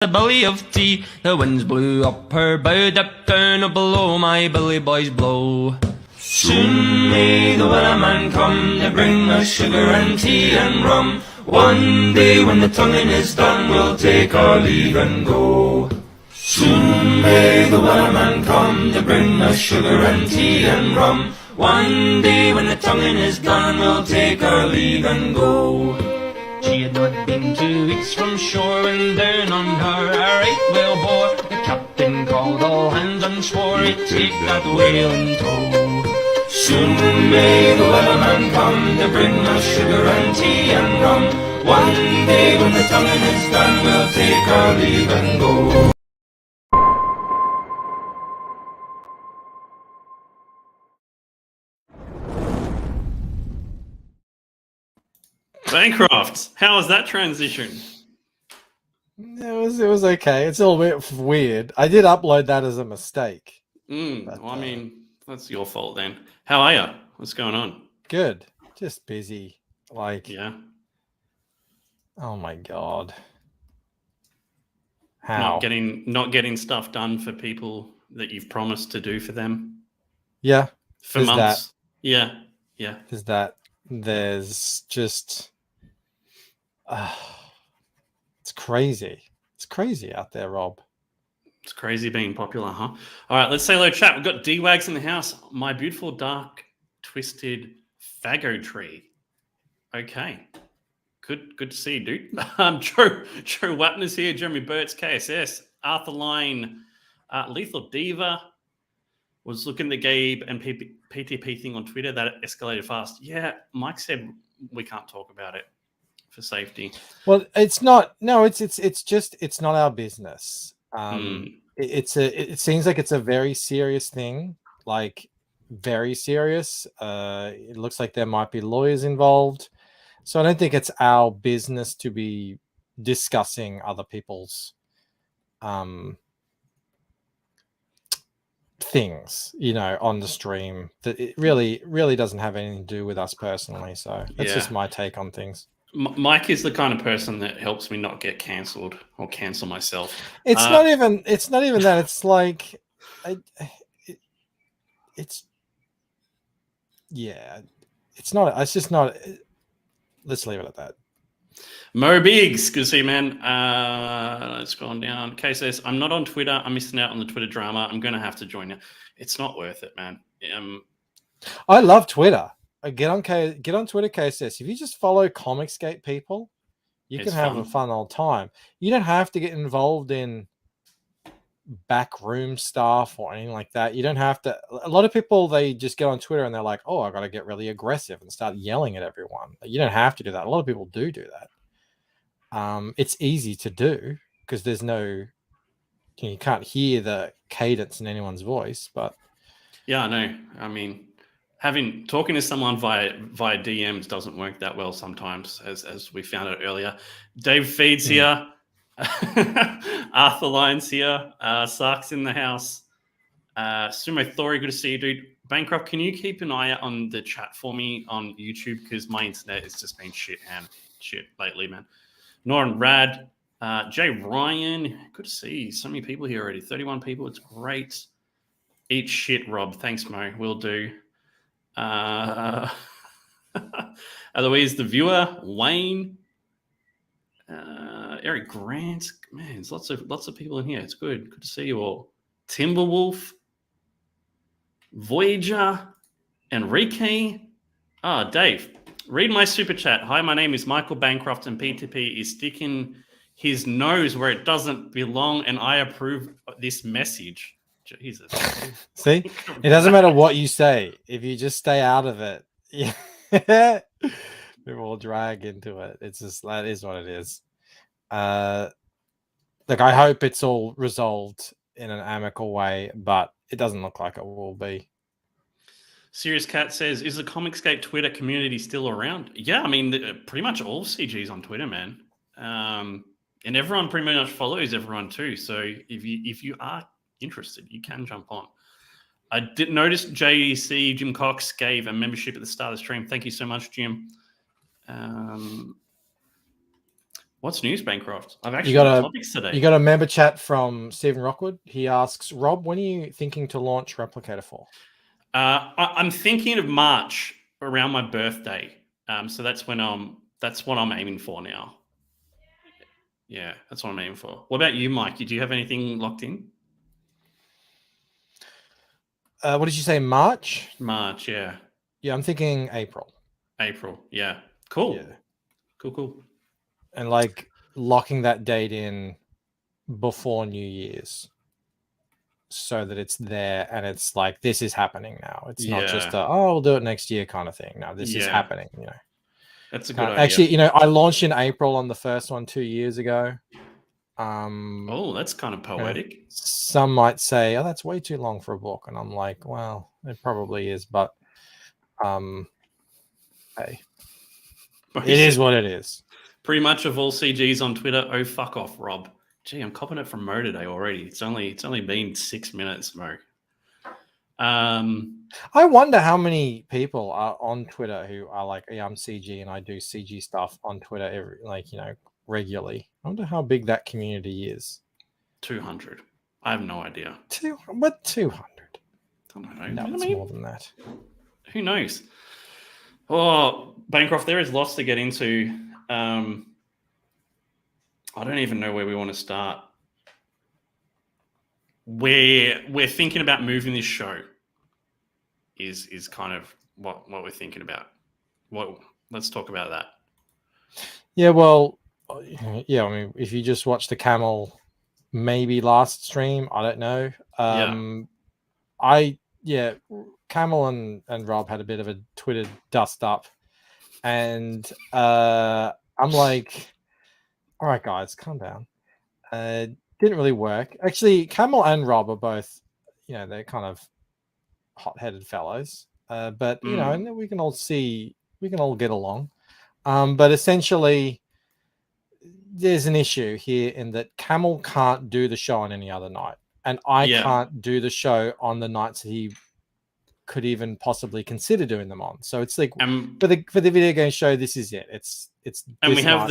a belly of tea. The winds blew up her bow, dipped down below, my billy boys blow. Soon may the wellerman come to bring us sugar and tea and rum. One day when the tonguing is done, we'll take our leave and go. Soon may the wellerman come to bring us sugar and tea and rum. One day when the tonguing is done, we'll take our leave and go. She had not been 2 weeks from shore when down on her a right whale bore. The captain called all hands and swore he'd take that whale in tow. Soon may the wellerman come to bring us sugar and tea and rum. One day when the tonguing is done, we'll take our leave and go. Bancroft, how was that transition? It was okay. It's a little bit weird. I did upload that as a mistake. Well, I mean, that's your fault then. How are you? What's going on? Good. Just busy. Yeah. Oh my God. How? Not getting stuff done for people that you've promised to do for them. Yeah. For months. Yeah. Is that there's just it's crazy. It's crazy out there, Rob. It's crazy being popular, huh? All right, let's say hello, chat. We've got D-Wags in the house. My beautiful, dark, twisted Fago tree. Okay. Good to see you, dude. Joe Wapner's here. Jeremy Burt's KSS. Arthur Line. Lethal Diva was looking at the Gabe and PTP thing on Twitter. That escalated fast. Yeah, Mike said we can't talk about it for safety. Well, it's not. No, it's just it's not our business. It seems like it's a very serious thing, like very serious. It looks like there might be lawyers involved, so I don't think it's our business to be discussing other people's things, on the stream. That it really doesn't have anything to do with us personally. So that's just my take on things. Mike is the kind of person that helps me not get cancelled or cancel myself. It's not even that. It's like, it's just not. Let's leave it at that. Mo Biggs, good to see you, man. Let's go on down. Kay says, I'm not on Twitter. I'm missing out on the Twitter drama. I'm going to have to join you. It's not worth it, man. I love Twitter. Get on Twitter, KSS. If you just follow Comicsgate people, you can have a fun old time. You don't have to get involved in backroom stuff or anything like that. You don't have to. A lot of people, they just get on Twitter and they're like, oh, I got to get really aggressive and start yelling at everyone. You don't have to do that. A lot of people do that. It's easy to do because there's no, you can't hear the cadence in anyone's voice. But yeah, I know. I mean, talking to someone via DMs doesn't work that well sometimes, as we found out earlier. Dave Feeds here. Arthur Lyons here. Sark's in the house. Sumo Thori, good to see you, dude. Bancroft, can you keep an eye out on the chat for me on YouTube? Because my internet has just been shit lately, man. Noran Rad. Jay Ryan, good to see so many people here already. 31 people, it's great. Eat shit, Rob. Thanks, Mo. Will do. Eloise, the viewer, Wayne, Eric Grant, man, there's lots of people in here. It's good to see you all. Timberwolf, Voyager, Enrique. Dave, read my super chat. Hi, my name is Michael Bancroft, and P2P is sticking his nose where it doesn't belong, and I approve this message. Jesus. See, it doesn't matter what you say if you just stay out of it. Yeah, people will drag into it. It's just, that is what it is. Look, I hope it's all resolved in an amicable way, but it doesn't look like it will be. Serious Cat says, is the Comicsgate Twitter community still around? Yeah, I mean, pretty much all CG's on Twitter, man. And everyone pretty much follows everyone too. So if you are interested, you can jump on. I did notice JEC Jim Cox gave a membership at the start of the stream. Thank you so much, Jim. What's news, Bancroft? I've actually You got got a topics today. you got a member chat from Stephen Rockwood. He asks, Rob, when are you thinking to launch Replicator 4? I'm thinking of March around my birthday. So that's what I'm aiming for now. Yeah, that's what I'm aiming for. What about you, Mike? Do you have anything locked in? What did you say? March? March, yeah. Yeah, I'm thinking April. April, yeah. Cool. Yeah. Cool. And like locking that date in before New Year's, so that it's there and it's like, this is happening now. It's not just we'll do it next year kind of thing. No, this is happening. That's a good idea. Actually, I launched in April on the first one 2 years ago. Oh, that's kind of poetic. Some might say, oh, that's way too long for a book, and I'm like, well, it probably is, but hey, it is what it is. Pretty much of all CGs on Twitter. Oh, fuck off, Rob. Gee, I'm copping it from Mo today already. It's only been 6 minutes, Mo. I wonder how many people are on Twitter who are like, yeah, I'm CG and I do CG stuff on Twitter regularly. I wonder how big that community is. 200. I have no idea. 200? I don't know. No, it's more than that. Who knows? Oh, Bancroft, there is lots to get into. I don't even know where we want to start. We're thinking about moving this show. Is kind of what we're thinking about. Let's talk about that. Yeah, well, yeah. I mean, if you just watch the Camel, maybe last stream, I don't know. Camel and Rob had a bit of a Twitter dust up, and I'm like, all right, guys, calm down. Didn't really work. Actually, Camel and Rob are both, they're kind of hot-headed fellows, but and we can all get along. But essentially, there's an issue here in that Camel can't do the show on any other night, and I can't do the show on the nights that he could even possibly consider doing them on. So it's like for the video game show, this is it. It's and we have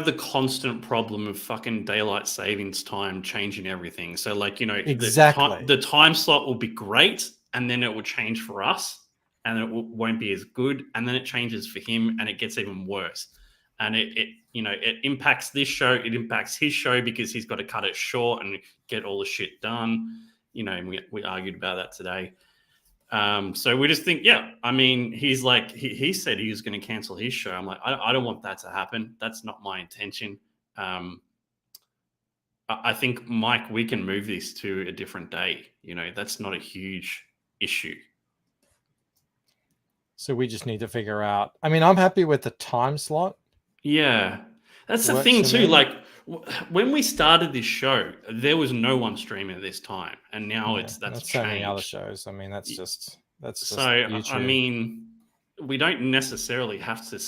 the constant problem of fucking daylight savings time changing everything. So exactly the time slot will be great, and then it will change for us, and it won't be as good, and then it changes for him, and it gets even worse. And it impacts this show. It impacts his show because he's got to cut it short and get all the shit done. And we argued about that today. So we just think, he's like, he said he was going to cancel his show. I'm like, I don't want that to happen. That's not my intention. I think, Mike, we can move this to a different day. That's not a huge issue. So we just need to figure out. I mean, I'm happy with the time slot. Yeah, that's the thing too. Like when we started this show, there was no one streaming at this time, and now that's changed. So many other shows. I mean, that's just so. YouTube. I mean, we don't necessarily have to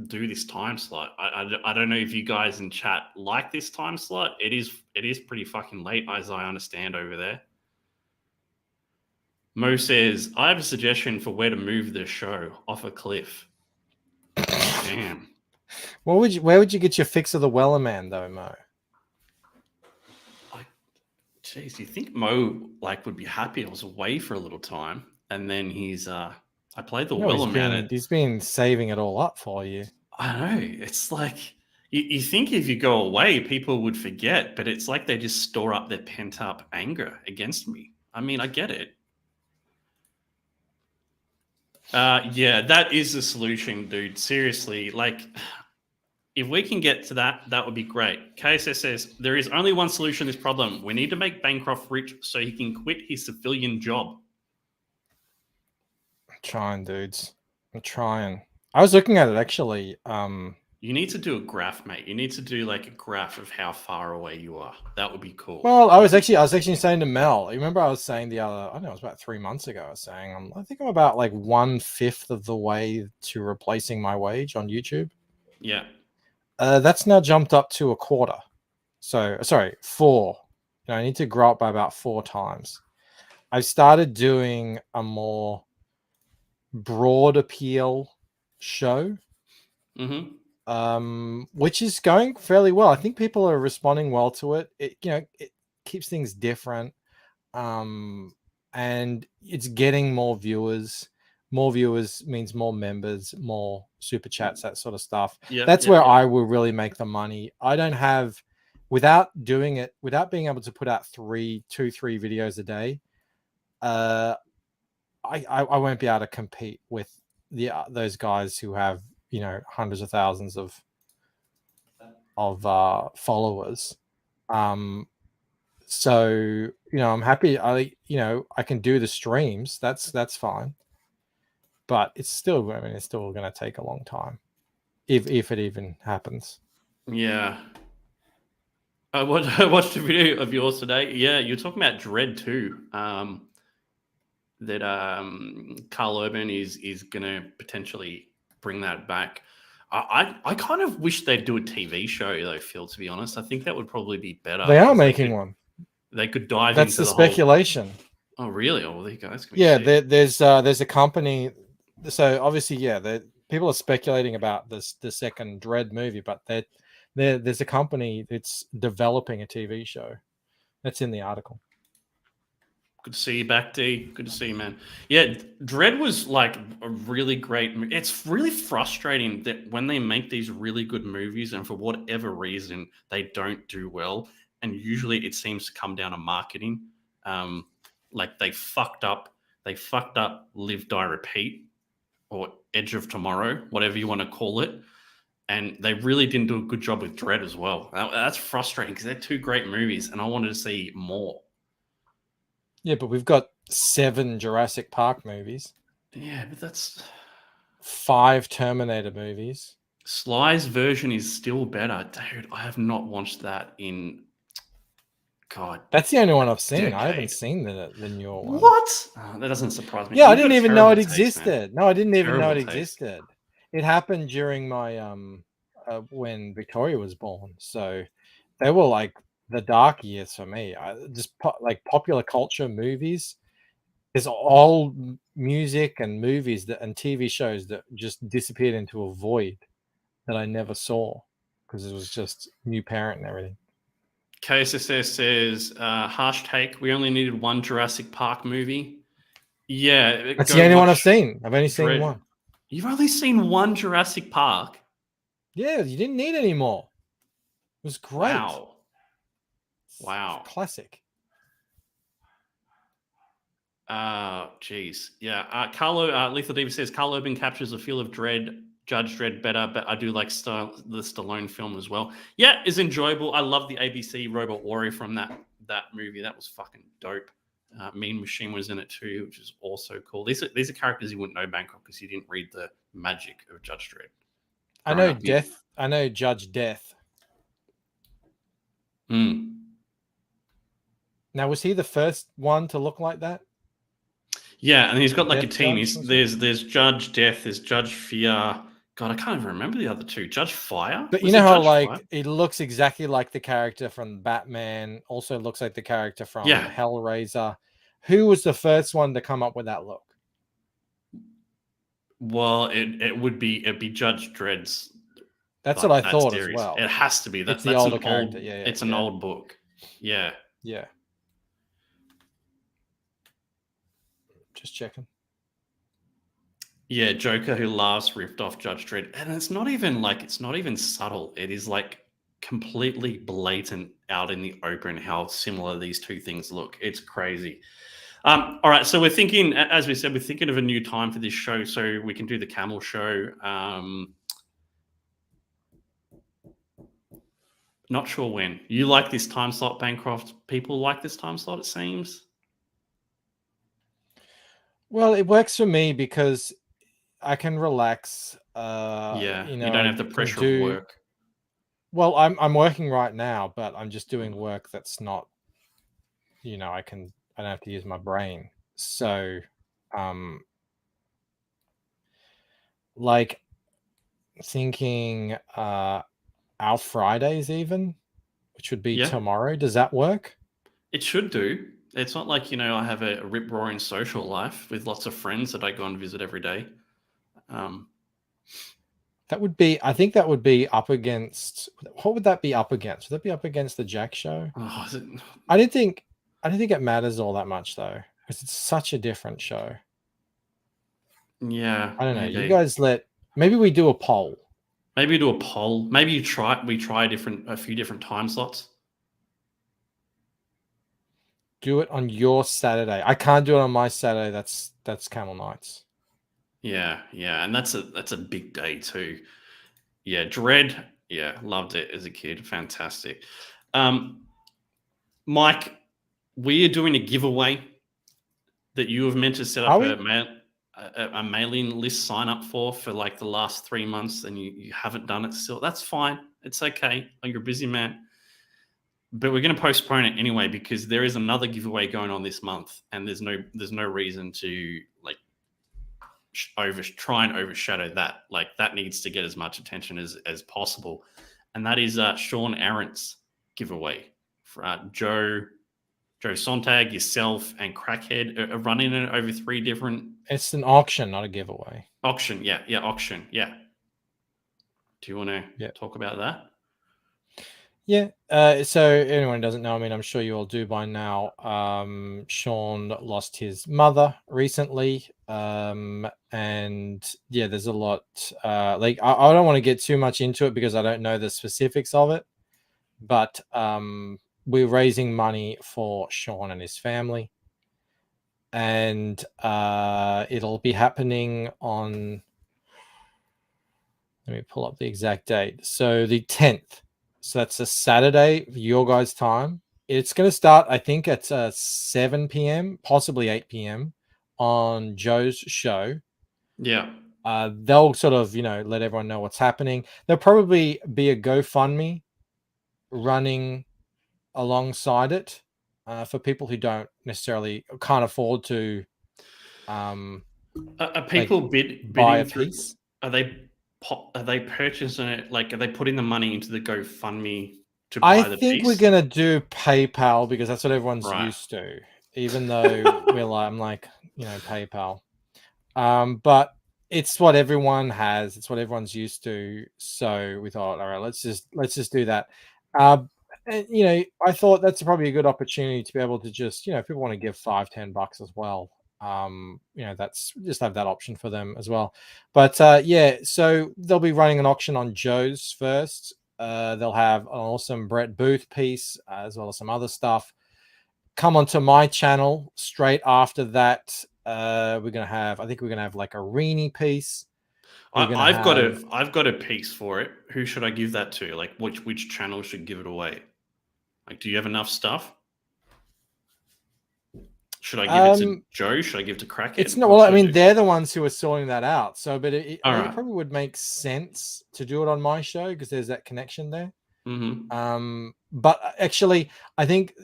do this time slot. I don't know if you guys in chat like this time slot. It is pretty fucking late, as I understand over there. Mo says, I have a suggestion for where to move the show off a cliff. Damn. Where would you get your fix of the Weller Man though, Mo? Jeez, you think Mo would be happy I was away for a little time, and then he's I played the Weller Man. He's been saving it all up for you. I know. It's like you think if you go away, people would forget, but it's like they just store up their pent up anger against me. I mean, I get it. That is the solution, dude. Seriously, if we can get to that, that would be great. KSS says, there is only one solution to this problem. We need to make Bancroft rich so he can quit his civilian job. I'm trying, dudes. I'm trying. I was looking at it, actually. You need to do a graph, mate. You need to do a graph of how far away you are. That would be cool. Well, I was actually saying to Mel, you remember I was saying it was about 3 months ago, I was saying, I think I'm about 1/5 of the way to replacing my wage on YouTube. Yeah. That's now jumped up to 1/4. So, sorry, 4. I need to grow up by about 4 times. I've started doing a more broad appeal show. Mm-hmm. which is going fairly well. I think people are responding well to it. It keeps things different, and it's getting more viewers. More viewers means more members, more super chats, that sort of stuff. Yeah, That's yeah, where yeah. I will really make the money. I don't have, without doing it, without being able to put out 3 videos a day. I won't be able to compete with those guys who have hundreds of thousands of followers. So I'm happy. I can do the streams. That's fine. But it's still going to take a long time, if it even happens. Yeah. I watched a video of yours today. Yeah, you're talking about Dread 2. That Carl Urban is going to potentially bring that back. I kind of wish they'd do a TV show though, Phil. To be honest, I think that would probably be better. They are making one. They could dive That's into the the speculation. Whole... Oh, really? Oh, there you go. That's gonna be Yeah, sick. there's a company. So obviously, people are speculating about the second Dread movie, but there's a company that's developing a TV show. That's in the article. Good to see you back, D. Good to see you, man. Yeah, Dread was like a really great. It's really frustrating that when they make these really good movies and for whatever reason they don't do well, and usually it seems to come down to marketing. Like they fucked up. They fucked up Live, Die, Repeat, or Edge of Tomorrow, whatever you want to call it. And they really didn't do a good job with Dread as well. That's frustrating because they're two great movies, and I wanted to see more. Yeah, but we've got 7 Jurassic Park movies. Yeah, but that's 5 Terminator movies. Sly's version is still better, dude. I have not watched that in God. That's the only one I've seen. Decade. I haven't seen the newer one. What? Oh, that doesn't surprise me. Yeah, I You've didn't got even know it terrible taste, man. existed. No, I didn't even know it Terrible taste. existed. It happened during my when Victoria was born. So they were like the dark years for me. Like popular culture movies. There's all music and movies and TV shows that just disappeared into a void that I never saw because it was just new parent and everything. KSSS says, harsh take, we only needed 1 Jurassic Park movie. Yeah. That's the only one I've seen. I've only seen Dread. 1. You've only seen 1 Jurassic Park? Yeah, you didn't need any more. It was great. Wow. Classic. Jeez. Yeah. Lethal Diva says, Carl Urban captures the feel of Dread, Judge Dredd better, but I do like the Stallone film as well. Yeah, it's enjoyable. I love the ABC Robot Warrior from that movie. That was fucking dope. Mean Machine was in it too, which is also cool. These are characters you wouldn't know, Bangkok, because you didn't read the magic of Judge Dredd. I know Death. I know Judge Death. Now, was he the first one to look like that? Yeah, and he's got like Death a team. Judge, There's Judge Death, there's Judge Fear. God, I can't even remember the other 2. Judge Fire? But you know how like it looks exactly like the character from Batman, also looks like the character from Hellraiser. Who was the first one to come up with that look? Well, it'd be Judge Dredd's. That's what I thought as well. It has to be. That's the older character. It's an old book. Yeah. Yeah. Just checking. Yeah, Joker who laughs ripped off Judge Dredd. And it's not even subtle. It is like completely blatant out in the open how similar these two things look. It's crazy. All right, so we're thinking, as we said, we're thinking of a new time for this show so we can do the camel show. Not sure when. You like this time slot, Bancroft? People like this time slot, it seems. Well, it works for me because I can relax. You don't have the pressure of work. Well, I'm working right now, but I'm just doing work that's not. I don't have to use my brain. So, like thinking our Fridays even, which would be tomorrow. Does that work? It should do. It's not like, I have a rip-roaring social life with lots of friends that I go and visit every day. That would be, I think that would be up against, what would that be up against? Would that be up against the Jack show? Oh, is it? I didn't think it matters all that much though, because it's such a different show. Yeah, I don't know. maybe. You guys maybe we do a poll. Maybe do a poll. Maybe we try a few different time slots. Do it on your Saturday. I can't do it on my Saturday. That's Camel Nights. Yeah, and that's a big day too. Yeah, Dread. Yeah, loved it as a kid. Fantastic. Mike, we are doing a giveaway that you have meant to set up a mailing list sign up for like the last 3 months, and you haven't done it still. That's fine. It's okay. You're a busy man. But we're going to postpone it anyway because there is another giveaway going on this month, and there's no reason to like try and overshadow that. Like that needs to get as much attention as possible, and that is Sean Arendt's giveaway for Joe Sontag, yourself, and Crackhead are running it over 3 different. It's an auction, not a giveaway. Auction, yeah, auction, yeah. Do you want to talk about that? Yeah. So anyone who doesn't know, I mean, I'm sure you all do by now. Sean lost his mother recently, and yeah, there's a lot. Like I don't want to get too much into it because I don't know the specifics of it, but we're raising money for Sean and his family, and it'll be happening on. Let me pull up the exact date. So the 10th. So that's a Saturday, your guys' time. It's going to start, I think, at 7 p.m., possibly 8 p.m. on Joe's show. Yeah. They'll sort of, let everyone know what's happening. There'll probably be a GoFundMe running alongside it for people who can't afford to. Are people buy a through? piece? Are they purchasing it? Like, are they putting the money into the GoFundMe to buy the piece? I think we're gonna do PayPal because that's what everyone's used to. Even though I'm like, PayPal. But it's what everyone has. It's what everyone's used to. So we thought, all right, let's just do that. And, I thought that's probably a good opportunity to be able to just, if people want to give $5-10 as well. That's just have that option for them as well. But so they'll be running an auction on Joe's first. They'll have an awesome Brett Booth piece as well as some other stuff. Come onto my channel straight after that. We're gonna have like a Reenie piece. I've got a piece for it. Who should I give that to? Like which channel should give it away? Like, do you have enough stuff? Should I give it to Joe? Should I give it to Crackhead? It's not. Well, I mean, they're the ones who are sorting that out. So, but it probably would make sense to do it on my show because there's that connection there. Mm-hmm. But actually, I think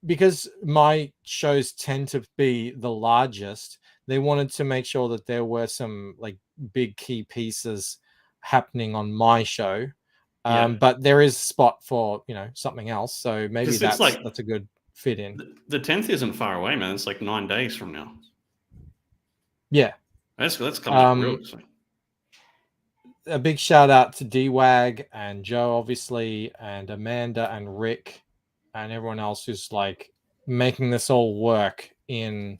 because my shows tend to be the largest, they wanted to make sure that there were some like big key pieces happening on my show. But there is a spot for something else. So maybe that's a good fit in. The 10th isn't far away, man. It's like 9 days from now. Yeah, that's coming up real soon. A big shout out to D-Wag and Joe, obviously, and Amanda and Rick and everyone else who's like making this all work in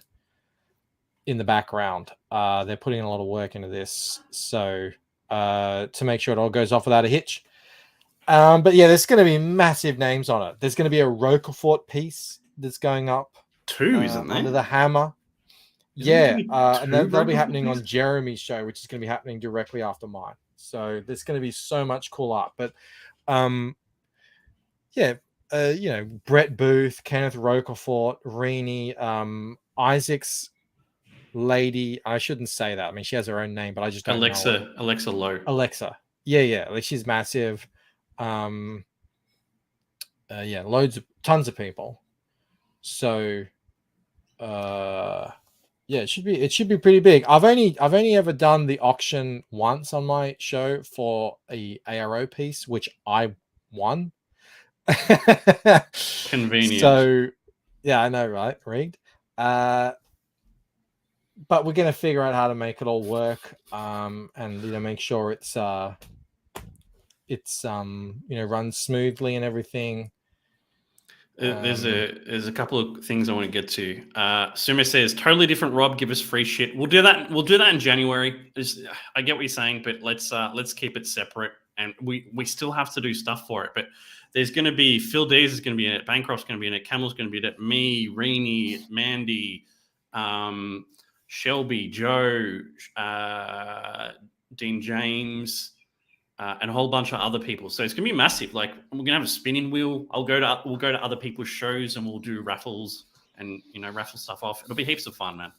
the background. They're putting a lot of work into this, so to make sure it all goes off without a hitch. But yeah, there's going to be massive names on it. There's going to be a Roquefort piece that's going up. 2, isn't there? Under the hammer. And that'll be happening on Jeremy's show, which is going to be happening directly after mine. So there's going to be so much cool art. But Brett Booth, Kenneth Roquefort, Reenie, Isaac's lady. I shouldn't say that. I mean, she has her own name, but I just don't know. Alexa Lowe. Alexa. Yeah. Like she's massive. Tons of people. So it should be pretty big. I've only ever done the auction once on my show for a ARO piece, which I won. Convenient. So yeah, I know, right? Rigged. but we're gonna figure out how to make it all work, and make sure it's runs smoothly and everything. There's a couple of things I want to get to. Sumo says totally different. Rob, give us free shit. We'll do that. We'll do that in January. I get what you're saying, but let's keep it separate. And we still have to do stuff for it. But there's going to be Phil Dees is going to be in it. Bancroft's going to be in it. Camel's going to be in it. Me, Reenie, Mandy, Shelby, Joe, Dean James. And a whole bunch of other people. So it's gonna be massive. Like we're gonna have a spinning wheel. We'll go to other people's shows and we'll do raffles and raffle stuff off. It'll be heaps of fun, man.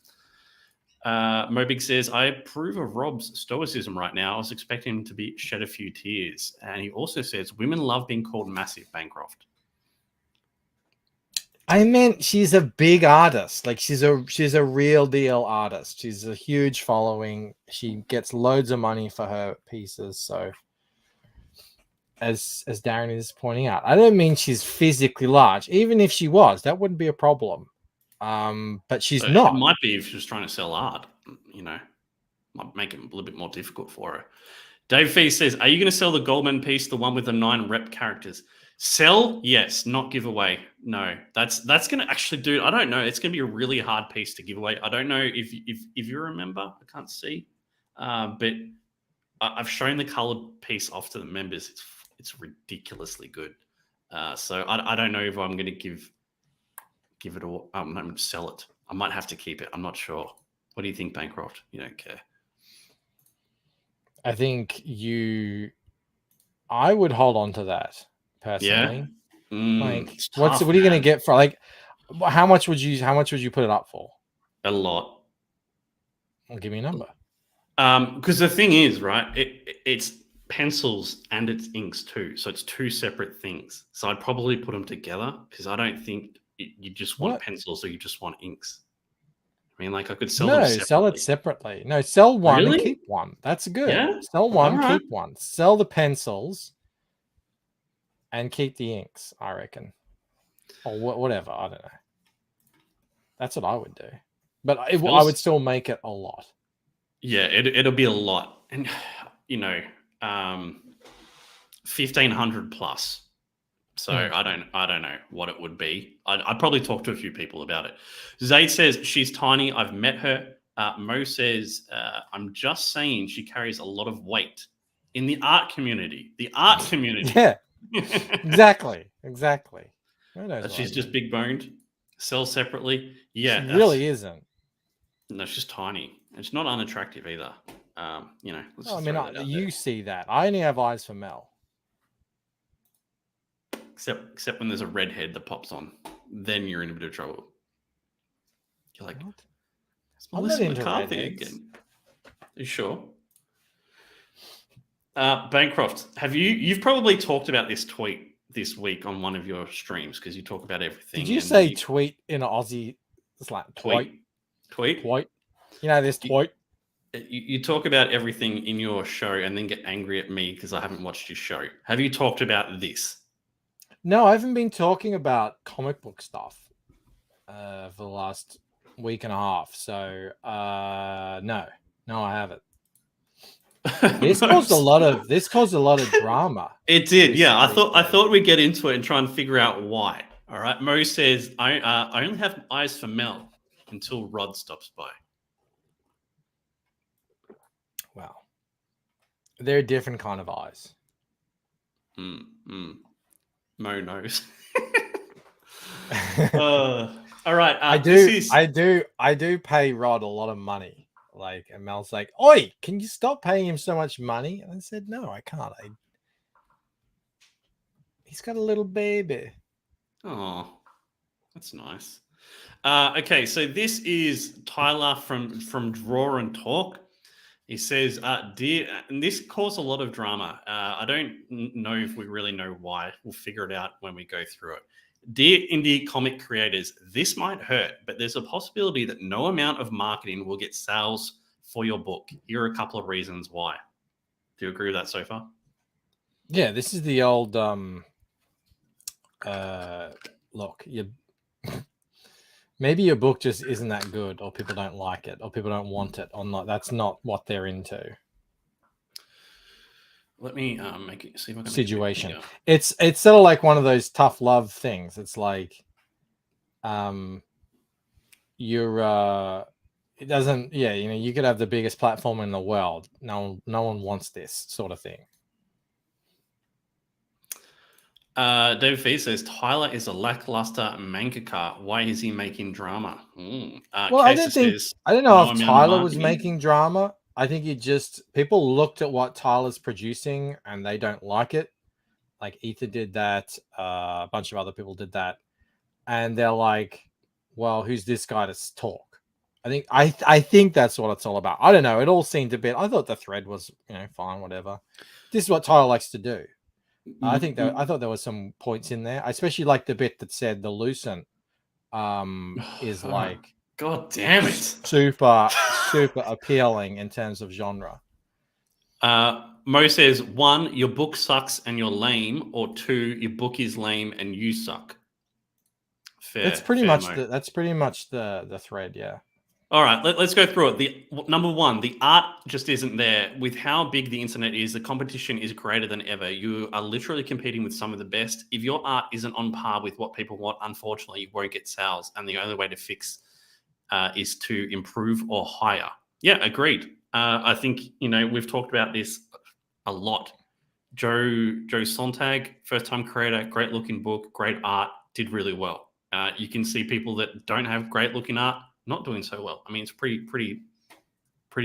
Mobig says, I approve of Rob's stoicism right now. I was expecting him to shed a few tears. And he also says, women love being called massive, Bancroft. I meant she's a big artist. Like she's a real deal artist. She's a huge following. She gets loads of money for her pieces. So as Darren is pointing out, I don't mean she's physically large. Even if she was, that wouldn't be a problem. But she's not. It might be if she was trying to sell art, might make it a little bit more difficult for her. Dave Fee says, are you going to sell the Goldman piece, the one with the 9 rep characters? Sell? Yes. Not give away. No. That's going to actually do. I don't know. It's going to be a really hard piece to give away. I don't know if you remember. I can't see. But I've shown the colored piece off to the members. It's ridiculously good. So I don't know if I'm going to give it all. I'm not going to sell it. I might have to keep it. I'm not sure. What do you think, Bancroft? You don't care. I think I would hold on to that personally. Yeah. What are you going to get for how much would you put it up for? A lot. Well, give me a number. Because the thing is, right, it's pencils and it's inks too. So it's 2 separate things. So I'd probably put them together because I don't think you just want pencils or you just want inks. I mean, I could sell them separately. Sell it separately. No, sell one really? and keep one. That's good. Yeah? Sell one, keep one. Sell the pencils and keep the inks, I reckon. Or whatever. I don't know. That's what I would do. But I would still make it a lot. Yeah, it'll be a lot. And, 1,500 plus. So I don't know what it would be. I'd probably talk to a few people about it. Zaid says she's tiny. I've met her. Mo says I'm just saying she carries a lot of weight in the art community. The art community. Yeah, exactly. She's just big boned. Sell separately. Yeah, she really isn't. No, she's tiny. It's not unattractive either. You see that. I only have eyes for Mel. Except when there's a redhead that pops on, then you're in a bit of trouble. You're like, what? I'm not into redheads. Again. Are you sure? Bancroft, you've probably talked about this tweet this week on one of your streams because you talk about everything. Did you say tweet in Aussie? It's like tweet. This tweet. You talk about everything in your show and then get angry at me because I haven't watched your show. Have you talked about this? No, I haven't been talking about comic book stuff for the last week and a half. So no, I haven't. This caused a lot of drama. It did, yeah. I thought we'd get into it and try and figure out why. All right. Mo says I only have eyes for Mel until Rod stops by. Wow, they're a different kind of eyes. Mo knows. All right. I do pay Rod a lot of money. And Mel's like, "Oi, can you stop paying him so much money?" And I said, "No, I can't. He's got a little baby." Oh, that's nice. Okay, so this is Tyler from Draw and Talk. He says, dear, and this caused a lot of drama. I don't know if we really know why. We'll figure it out when we go through it. Dear indie comic creators, this might hurt, but there's a possibility that no amount of marketing will get sales for your book. Here are a couple of reasons why. Do you agree with that so far? Yeah, this is the old look, maybe your book just isn't that good, or people don't like it, or people don't want it, or not. That's not what they're into. Let me make it see if I can Situation. Make it It's sort of like one of those tough love things. It's like, you're it doesn't. Yeah, you could have the biggest platform in the world. No one wants this sort of thing. David Fee says Tyler is a lackluster mangaka. Why is he making drama? Well, I don't know no if amount of Tyler was marketing. making drama. I think people looked at what Tyler's producing and they don't like it. Like Ether did that, a bunch of other people did that, and they're like, "Well, who's this guy to talk?" I think that's what it's all about. I don't know. It all seemed a bit. I thought the thread was fine, whatever. This is what Tyler likes to do. I thought there was some points in there. I especially like the bit that said the Lucent is like, God damn it, super appealing in terms of genre. Mo says 1, your book sucks and you're lame, or 2, your book is lame and you suck. Fair. That's pretty much the thread. Yeah. All right, let's go through it. The number 1, the art just isn't there. With how big the internet is, the competition is greater than ever. You are literally competing with some of the best. If your art isn't on par with what people want, unfortunately, you won't get sales. And the only way to fix is to improve or hire. Yeah, agreed. I think we've talked about this a lot. Joe Sontag, first-time creator, great-looking book, great art, did really well. You can see people that don't have great-looking art not doing so well. I mean, it's pretty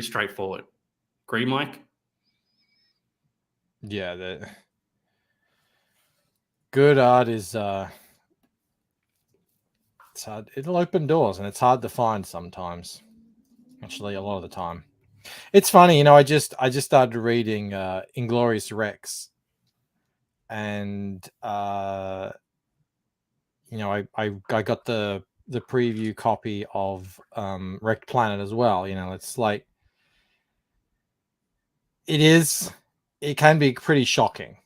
straightforward. Agree, Mike? Yeah, the good art is it's hard. It'll open doors, and it's hard to find sometimes. Actually, a lot of the time. It's funny, I just started reading Inglorious Rex, and I got the preview copy of Wrecked Planet as well. It's like it can be pretty shocking.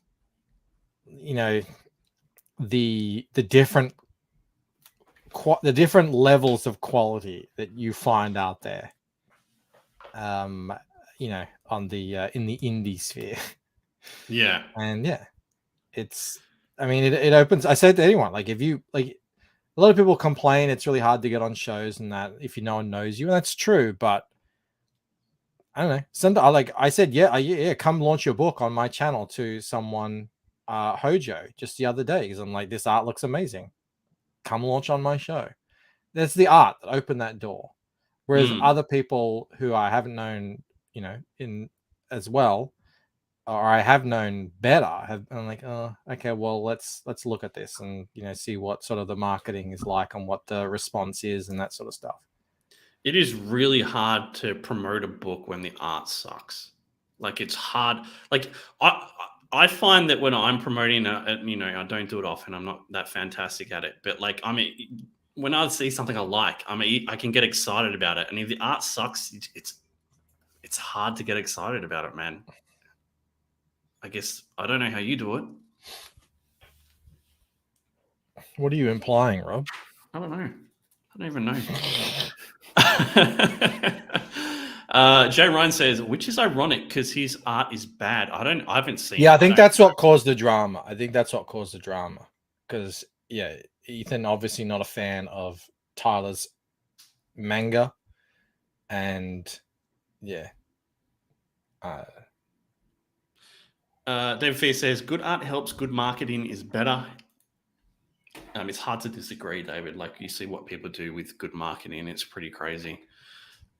The different levels of quality that you find out there. On the in the indie sphere. Yeah. And yeah, it opens. I said to anyone, like, if you like, a lot of people complain it's really hard to get on shows and that if no one knows you, and that's true, but I don't know. I said, yeah, come launch your book on my channel to someone, Hojo, just the other day, because I'm like, this art looks amazing. Come launch on my show. That's the art that opened that door. Whereas other people who I haven't known, in as well, or I have known better, I'm like, oh, okay, well, let's look at this and see what sort of the marketing is like and what the response is and that sort of stuff. It is really hard to promote a book when the art sucks. Like, it's hard. Like, I find that when I'm promoting, I don't do it often. I'm not that fantastic at it, but like, I mean, when I see something I like, I can get excited about it. And if the art sucks, it's hard to get excited about it, man. I guess I don't know how you do it. What are you implying, Rob? I don't know. I don't even know. Jay Ryan says, which is ironic because his art is bad. I haven't seen. Yeah, I think that's what caused the drama. Because Ethan obviously not a fan of Tyler's manga, and yeah. David Fear says, good art helps, good marketing is better. It's hard to disagree, David. Like, you see what people do with good marketing, it's pretty crazy.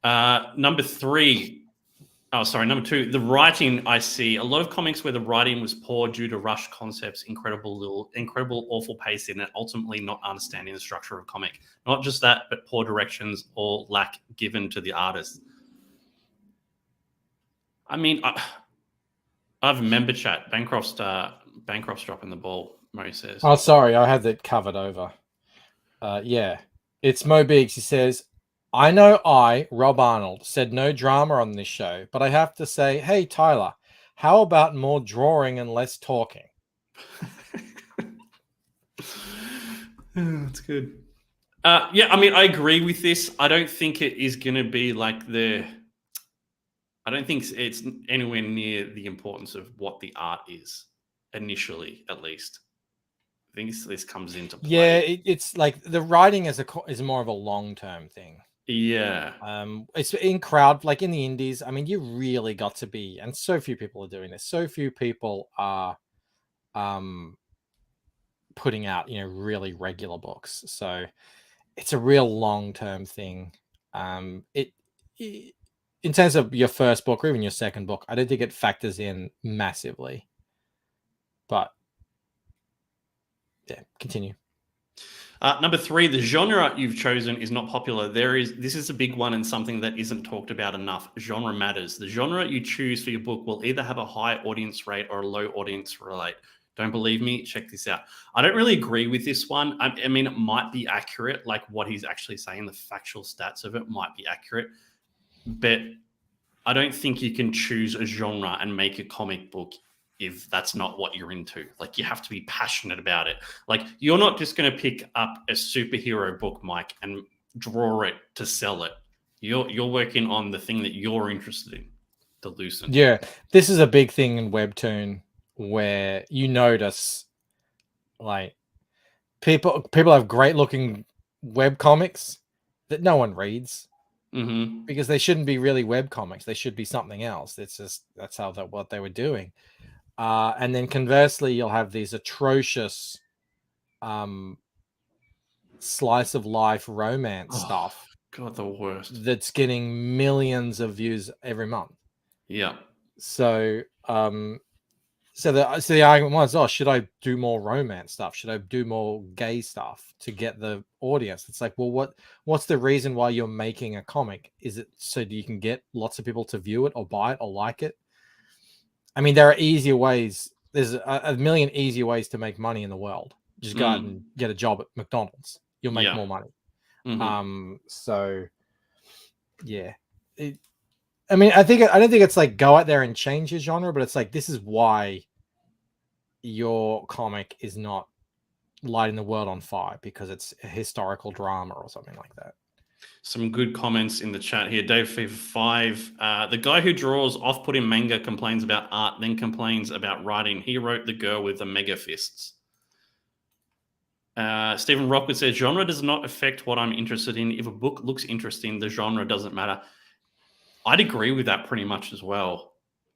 Number 2, the writing. I see a lot of comics where the writing was poor due to rushed concepts, incredible awful pacing, and ultimately not understanding the structure of a comic. Not just that, but poor directions or lack given to the artist. I mean, I have a member chat. Bancroft's dropping the ball, Mo says. Oh, sorry, I had that covered over. Yeah, it's Mo Biggs. He says, I know Rob Arnold, said no drama on this show, but I have to say, hey, Tyler, how about more drawing and less talking? That's good. Yeah, I mean, I agree with this. I don't think it is going to be like I don't think it's anywhere near the importance of what the art is initially, at least. I think this comes into Yeah, play. it's like the writing is more of a long-term thing. Yeah. It's in crowd, like in the indies. I mean, you really got to be, and so few people are doing this. So few people are putting out, really regular books. So it's a real long-term thing. It in terms of your first book or even your second book, I don't think it factors in massively. But yeah, continue. Number 3, the genre you've chosen is not popular. This is a big one and something that isn't talked about enough. Genre matters. The genre you choose for your book will either have a high audience rate or a low audience rate. Don't believe me? Check this out. I don't really agree with this one. I mean, it might be accurate, like what he's actually saying, the factual stats of it might be accurate, but I don't think you can choose a genre and make a comic book if that's not what you're into. Like, you have to be passionate about it. Like, you're not just going to pick up a superhero book, Mike, and draw it to sell it. You're working on the thing that you're interested in, the Lucent. Yeah, this is a big thing in Webtoon where you notice, like, people have great looking web comics that no one reads Mm-hmm. because they shouldn't be really web comics. They should be something else. It's just that's what they were doing. And then conversely, you'll have these atrocious slice of life romance stuff. God, the worst. That's getting millions of views every month. Yeah. So so the argument was, oh, should I do more romance stuff? Should I do more gay stuff to get the audience? It's like, well, what's the reason why you're making a comic? Is it so you can get lots of people to view it or buy it or like it? I mean, there are easier ways. There's a million easier ways to make money in the world. Just go out and get a job at McDonald's. You'll make more money. Mm-hmm. So yeah. I mean, I don't think it's like go out there and change your genre, but it's like this is why your comic is not lighting the world on fire, because it's a historical drama or something like that. Some good comments in the chat here. Dave Fever 5. The guy who draws off-putting manga complains about art, then complains about writing. He wrote The Girl with the Mega Fists. Stephen Rockwood says, genre does not affect what I'm interested in. If a book looks interesting, the genre doesn't matter. I'd agree with that pretty much as well.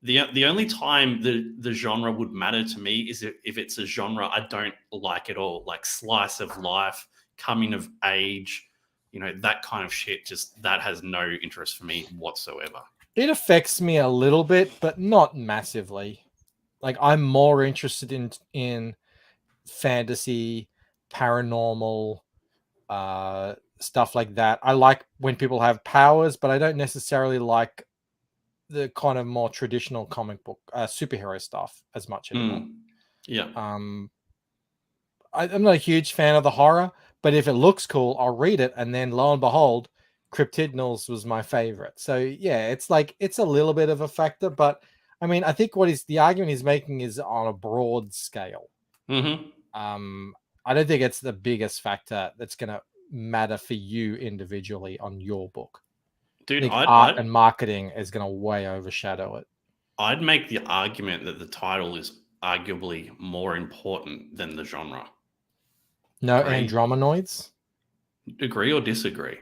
The only time the genre would matter to me is if it's a genre I don't like at all, like slice of life, coming of age, that kind of shit. Just that has no interest for me whatsoever. It affects me a little bit, but not massively. Like, I'm more interested in fantasy, paranormal, stuff like that. I like when people have powers, but I don't necessarily like the kind of more traditional comic book superhero stuff as much anymore. Yeah. I'm not a huge fan of the horror, but if it looks cool, I'll read it. And then lo and behold, Cryptidnals was my favorite. So yeah, it's like it's a little bit of a factor, but I mean, I think the argument he's making is on a broad scale. Mm-hmm. I don't think it's the biggest factor that's going to matter for you individually on your book. Dude, art and marketing is going to way overshadow it. I'd make the argument that the title is arguably more important than the genre. No Andromenoids? Agree or disagree?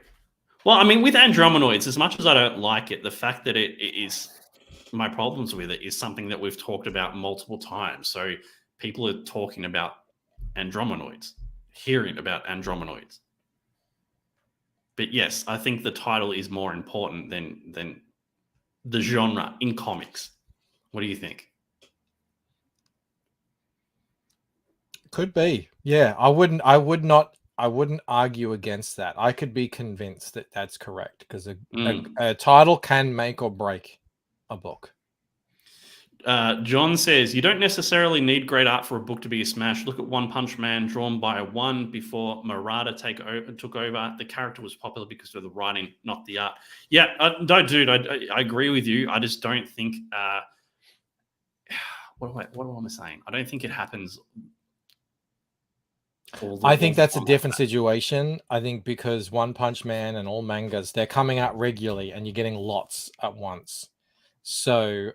Well, I mean, with Andromenoids, as much as I don't like it, the fact that it is, my problems with it is something that we've talked about multiple times. So people are talking about Andromenoids, hearing about Andromenoids. But yes, I think the title is more important than the genre in comics. What do you think? Could be. Yeah, I wouldn't argue against that. I could be convinced that that's correct, because a title can make or break a book. John says, you don't necessarily need great art for a book to be a smash. Look at One Punch Man, drawn by one before Murata took over. The character was popular because of the writing, not the art. Yeah, dude, I agree with you. I just don't think... what am I saying? I don't think it happens... I think that's a different situation. I think because One Punch Man and all mangas, they're coming out regularly and you're getting lots at once. So,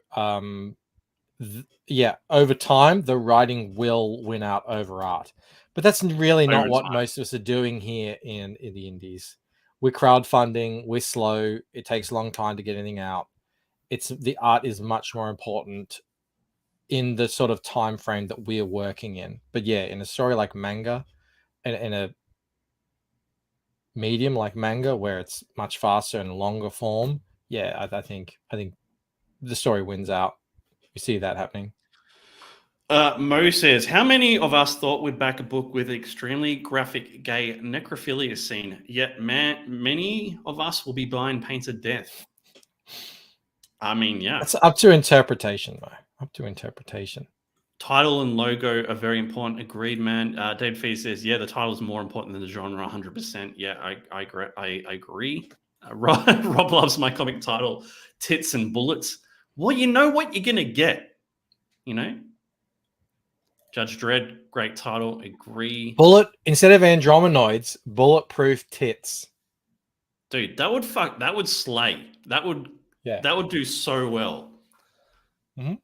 yeah, over time, the writing will win out over art. But that's really not Over what time. most of us are doing here in the indies. We're crowdfunding, we're slow, it takes a long time to get anything out. The art is much more important in the sort of time frame that we're working in. But yeah, in a story like manga, in a medium like manga where it's much faster and longer form, yeah, I think the story wins out. We see that happening. Mo says, how many of us thought we'd back a book with extremely graphic gay necrophilia scene? Yet many of us will be buying Painted Death. I mean, yeah. It's up to interpretation, though. Up to interpretation. Title and logo are very important. Agreed, man. Dave Fee says, yeah, the title is more important than the genre, 100%. Yeah, I agree. I agree. Rob loves my comic title, Tits and Bullets. Well, you know what you're going to get, you know? Judge Dredd, great title. Agree. Instead of Andromenoids, bulletproof tits. Dude, that would slay. That would do so well. Mm-hmm.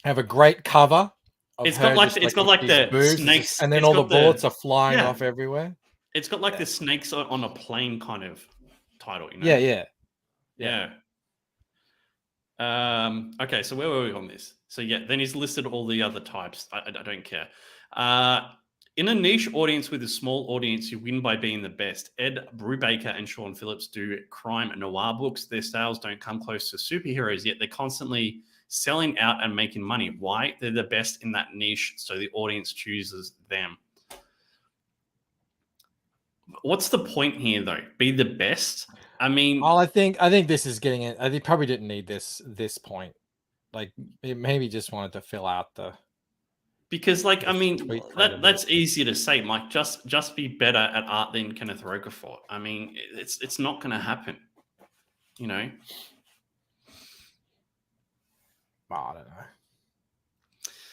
Have a great cover. It's got like the boobs, snakes, and then all the bullets are flying off everywhere. It's got like the snakes on a plane kind of title, you know? Yeah. Okay, so where were we on this? So yeah, then he's listed all the other types. I don't care. In a niche audience with a small audience, you win by being the best. Ed Brubaker and Sean Phillips do crime and noir books. Their sales don't come close to superheroes, yet they're constantly selling out and making money. Why? They're the best in that niche, so the audience chooses them. What's the point here, though? Be the best? I mean... Well, I think this is getting it. I think probably didn't need this point. Like, it maybe just wanted to fill out the... Because, like, I mean, that's easier to say, Mike. Just be better at art than Kenneth Rocafort. I mean, it's not going to happen, you know? Oh, I don't know.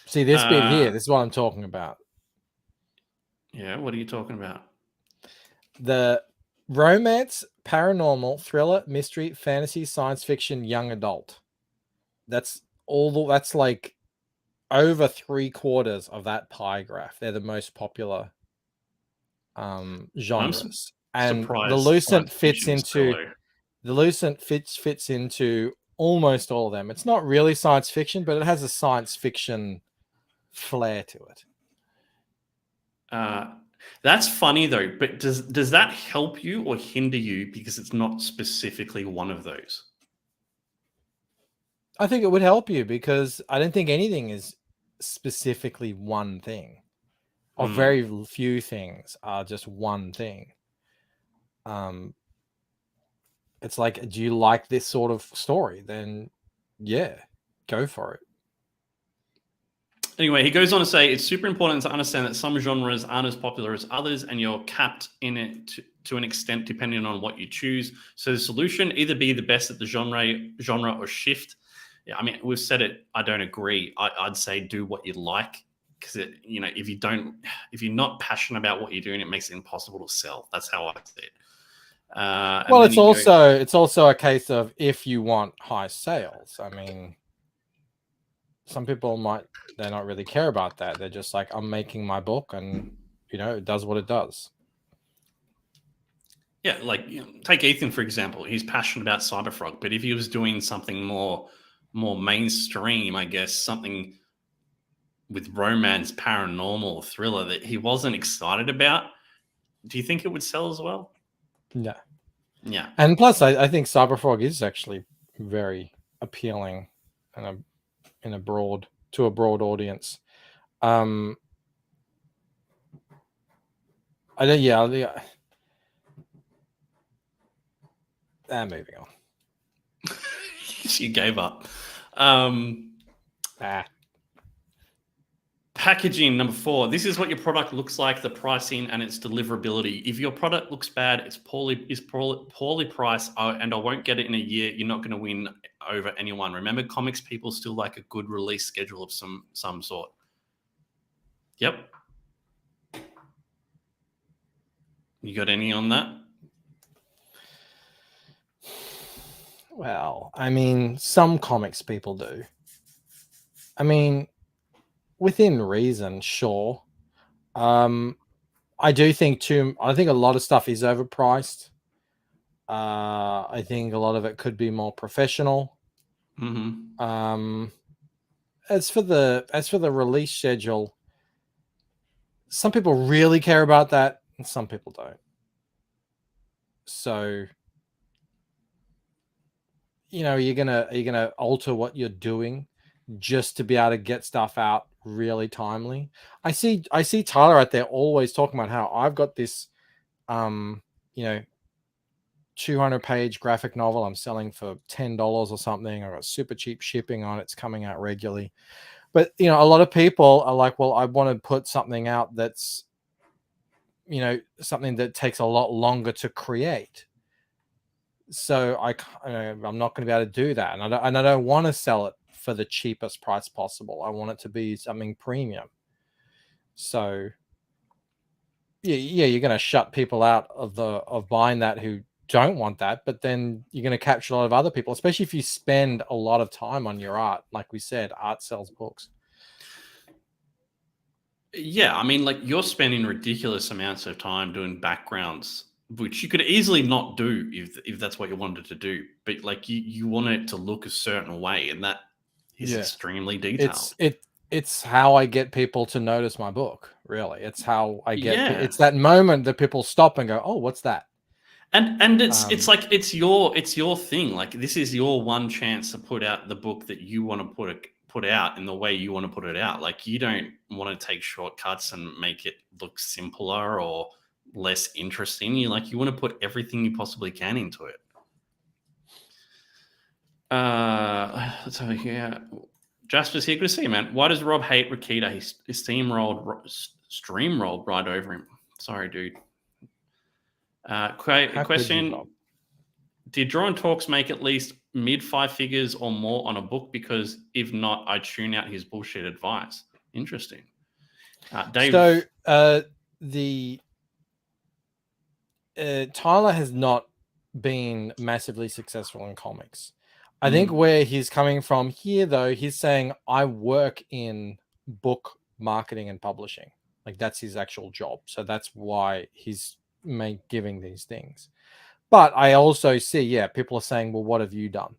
See, this bit here, this is what I'm talking about. Yeah, what are you talking about? The romance, paranormal, thriller, mystery, fantasy, science fiction, young adult. That's like over 3/4 of that pie graph. They're the most popular genres. And the Lucent fits into almost all of them. It's not really science fiction, but it has a science fiction flair to it. That's funny though, but does that help you or hinder you because it's not specifically one of those? I think it would help you because I don't think anything is specifically one thing, or very few things are just one thing. It's like, do you like this sort of story? Then yeah, go for it. Anyway, he goes on to say, it's super important to understand that some genres aren't as popular as others, and you're capped in it to an extent depending on what you choose. So the solution, either be the best at the genre or shift. Yeah, I mean, we've said it. I don't agree. I'd say do what you like, because if you're not passionate about what you're doing, it makes it impossible to sell. That's how I see it. Well, it's also a case of if you want high sales. I mean, some people they not really care about that. They're just like, I'm making my book, and it does what it does. Yeah, like take Ethan for example. He's passionate about Cyberfrog, but if he was doing something more mainstream, I guess something with romance, paranormal, thriller that he wasn't excited about, do you think it would sell as well? No. Yeah. And plus, I think Cyberfrog is actually very appealing and to a broad audience. Moving on. She gave up. Packaging, number 4. This is what your product looks like, the pricing and its deliverability. If your product looks bad, it's poorly priced, and I won't get it in a year, you're not going to win over anyone. Remember, comics people still like a good release schedule of some sort. Yep. You got any on that? Well, I mean, some comics people do. I mean, within reason, sure. I do think too. I think a lot of stuff is overpriced. I think a lot of it could be more professional. Mm-hmm. As for the release schedule, some people really care about that, and some people don't. So, are you gonna alter what you're doing just to be able to get stuff out really timely? I see Tyler out there always talking about how I've got this, you know, 200-page graphic novel I'm selling for $10 or something. I got super cheap shipping on it. It's coming out regularly. But a lot of people are like, well, I want to put something out that's something that takes a lot longer to create. So I'm not going to be able to do that, and I don't want to sell it for the cheapest price possible. I want it to be something premium. So yeah, you're going to shut people out of buying that who don't want that, but then you're going to capture a lot of other people, especially if you spend a lot of time on your art. Like we said, art sells books. Yeah, I mean, like you're spending ridiculous amounts of time doing backgrounds, which you could easily not do if that's what you wanted to do. But like you want it to look a certain way, and that is extremely detailed. It's how I get people to notice my book. Really, it's how I get. Yeah. It's that moment that people stop and go, "Oh, what's that?" And it's like it's your thing. Like this is your one chance to put out the book that you want to put out in the way you want to put it out. Like you don't want to take shortcuts and make it look simpler or less interesting. You want to put everything you possibly can into it. Let's have a here. Jasper's here. Good to see you, man. Why does Rob hate Replicator? He streamrolled right over him. Sorry, dude. Question: did Drawn Talks make at least mid 5 figures or more on a book? Because if not, I tune out his bullshit advice. Interesting. Dave. So Tyler has not been massively successful in comics. I think where he's coming from here, though, he's saying I work in book marketing and publishing. Like that's his actual job. So that's why he's giving these things. But I also see, people are saying, well, what have you done?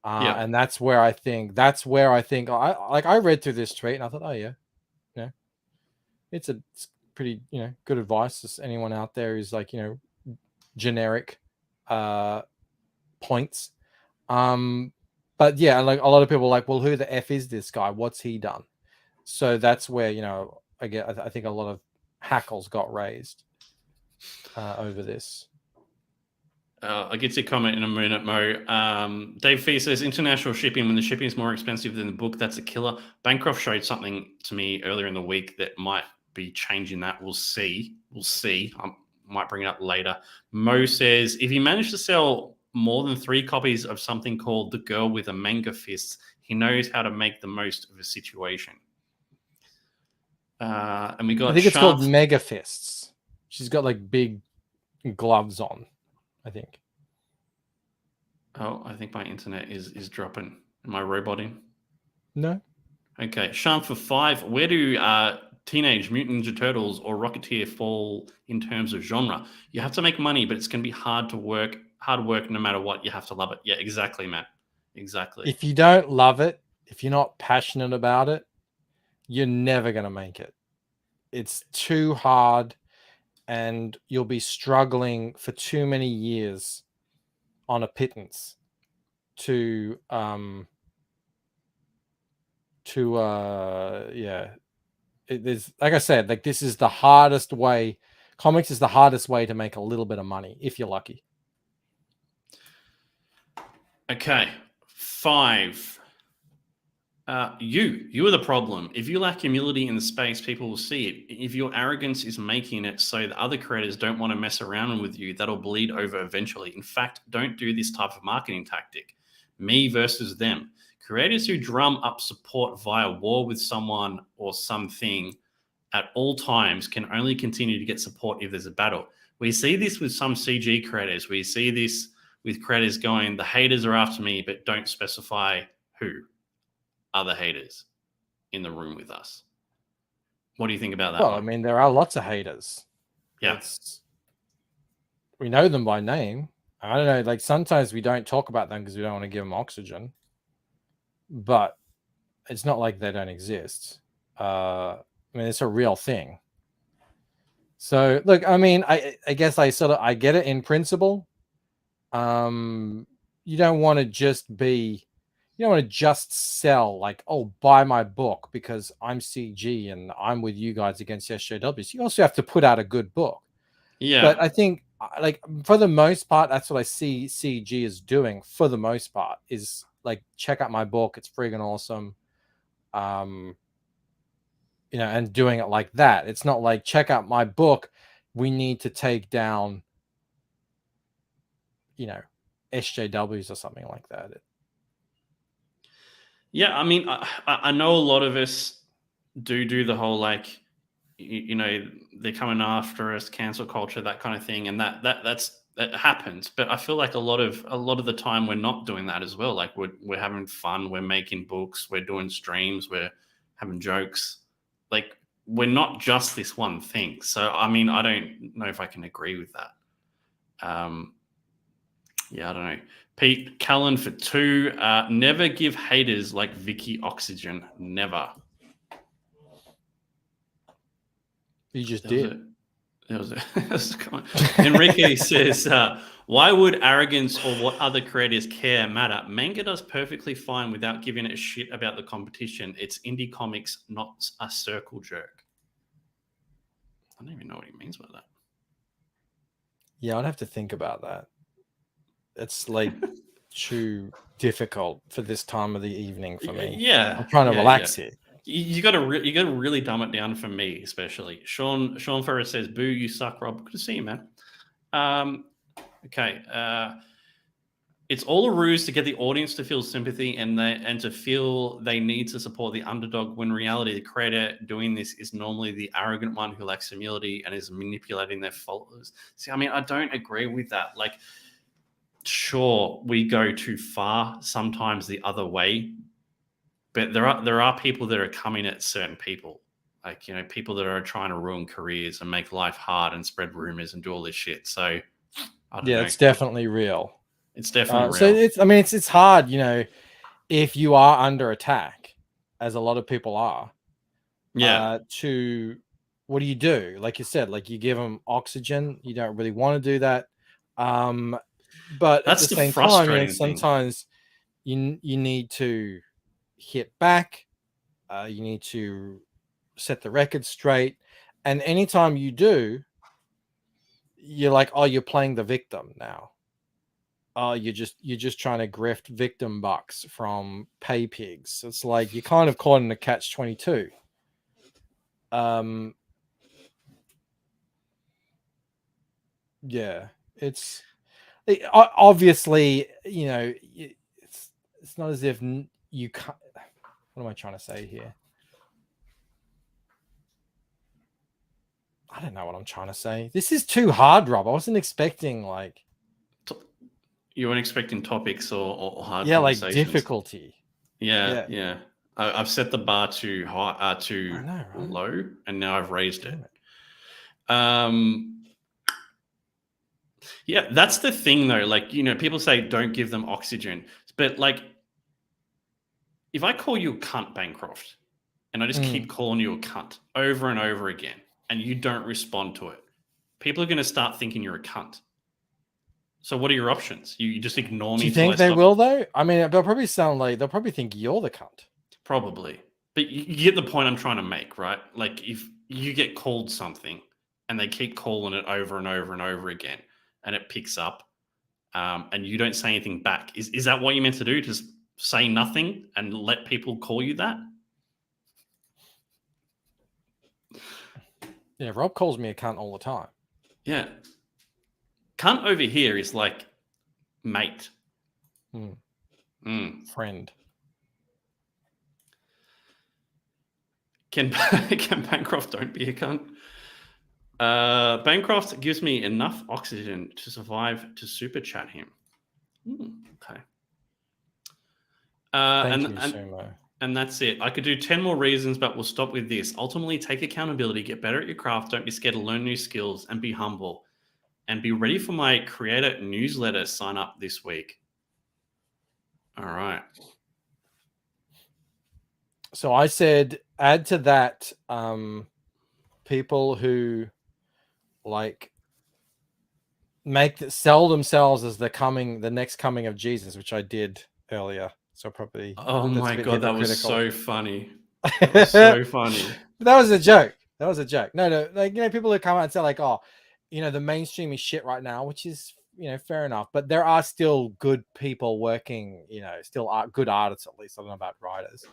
And that's where I think I read through this tweet and I thought, oh yeah, it's pretty, good advice. As anyone out there is like, generic points. But yeah, like a lot of people are like, well, who the F is this guy? What's he done? So that's where, I think a lot of hackles got raised over this. I'll get to your comment in a minute, Mo. Dave Fee says international shipping, when the shipping is more expensive than the book, that's a killer. Bancroft showed something to me earlier in the week that might be changing that. We'll see. I might bring it up later. Mo says, if he managed to sell more than 3 copies of something called The Girl with a Manga Fist, he knows how to make the most of a situation. And we got I think it's called Mega Fists. She's got like big gloves on, I think. Oh, I think my internet is dropping. Am I roboting? No. Okay. Sean for 5. Where do Teenage Mutant Ninja Turtles or Rocketeer fall in terms of genre? You have to make money, but it's going to be hard work no matter what. You have to love it. Yeah, exactly, Matt. Exactly. If you don't love it, if you're not passionate about it, you're never going to make it. It's too hard and you'll be struggling for too many years on a pittance to there's, like I said, like this is the hardest way. Comics is the hardest way to make a little bit of money if you're lucky. Okay. 5. You are the problem. If you lack humility in the space, people will see it. If your arrogance is making it so that other creators don't want to mess around with you, that'll bleed over eventually. In fact, don't do this type of marketing tactic. Me versus them. Creators who drum up support via war with someone or something at all times can only continue to get support if there's a battle. We see this with some CG creators. We see this with creators going, the haters are after me, but don't specify who are the haters in the room with us. What do you think about that Well, one? I mean, there are lots of haters. Yeah. We know them by name. I don't know. Like sometimes we don't talk about them because we don't want to give them oxygen. But it's not like they don't exist. I mean, it's a real thing. So look, I mean, I guess I get it in principle. You don't want to just sell like, oh, buy my book because I'm CG and I'm with you guys against SJWs. You also have to put out a good book. Yeah. But I think like for the most part, that's what I see CG is doing for the most part is like, check out my book. It's friggin' awesome. And doing it like that. It's not like, check out my book. We need to take down, SJWs or something like that. Yeah, I mean, I know a lot of us do the whole like, they're coming after us, cancel culture, that kind of thing, and that happens. But I feel like a lot of the time we're not doing that as well. Like we're having fun, we're making books, we're doing streams, we're having jokes. Like we're not just this one thing. So I mean, I don't know if I can agree with that. Yeah, I don't know. Pete Callan for 2. Never give haters like Vicky oxygen. Never. You just did. That was a comment. Enrique says, why would arrogance or what other creators care matter? Manga does perfectly fine without giving a shit about the competition. It's indie comics, not a circle jerk. I don't even know what he means by that. Yeah, I'd have to think about that. It's like too difficult for this time of the evening for me. Yeah, I'm trying to relax here. You got to really dumb it down for me, especially. Sean Ferrer says, "Boo, you suck, Rob." Good to see you, man. Okay. It's all a ruse to get the audience to feel sympathy and to feel they need to support the underdog. When in reality, the creator doing this is normally the arrogant one who lacks humility and is manipulating their followers. See, I mean, I don't agree with that. Like, sure, we go too far sometimes the other way, but there are people that are coming at certain people, like, people that are trying to ruin careers and make life hard and spread rumors and do all this shit. So I don't know. It's definitely real. It's definitely real. So it's hard, if you are under attack, as a lot of people are. Yeah. What do you do? Like you said, like you give them oxygen. You don't really want to do that. But that's at the the same frustrating time, sometimes you need to hit back. You need to set the record straight. And anytime you do, you're like, oh, you're playing the victim now. Oh, you're just trying to grift victim bucks from pay pigs. It's like you're kind of caught in a catch-22. Yeah, it's obviously, it's not as if you can't. What am I trying to say here? I don't know what I'm trying to say. This is too hard, Rob. I wasn't expecting like. You weren't expecting topics or hard like conversations. difficulty. Yeah. I've set the bar too high, too I know, right? low, and now I've raised it. Yeah, that's the thing though. Like, people say don't give them oxygen, but like, if I call you a cunt, Bancroft, and I just keep calling you a cunt over and over again, and you don't respond to it, people are going to start thinking you're a cunt. So what are your options? You just ignore me? Do you think they will though? I mean, they'll probably think you're the cunt. Probably. But you get the point I'm trying to make, right? Like if you get called something and they keep calling it over and over and over again and it picks up and you don't say anything back, is that what you meant to do? Just say nothing and let people call you that? Yeah, Rob calls me a cunt all the time. Yeah. Cunt over here is like mate. Friend. Can Bancroft don't be a cunt? Bancroft gives me enough oxygen to survive to super chat him. Okay. Thank you, Sumo. And that's it. I could do 10 more reasons, but we'll stop with this. Ultimately, take accountability, get better at your craft, don't be scared to learn new skills, and be humble. And be ready for my creator newsletter sign up this week. All right. So I said, add to that people who like sell themselves as the next coming of Jesus, which I did earlier. So probably. Oh my God, that was so funny. That was so funny. That was a joke. That was a joke. No, like, people who come out and say like, oh, the mainstream is shit right now, which is, fair enough. But there are still good people working, still good artists, at least. I don't know about writers.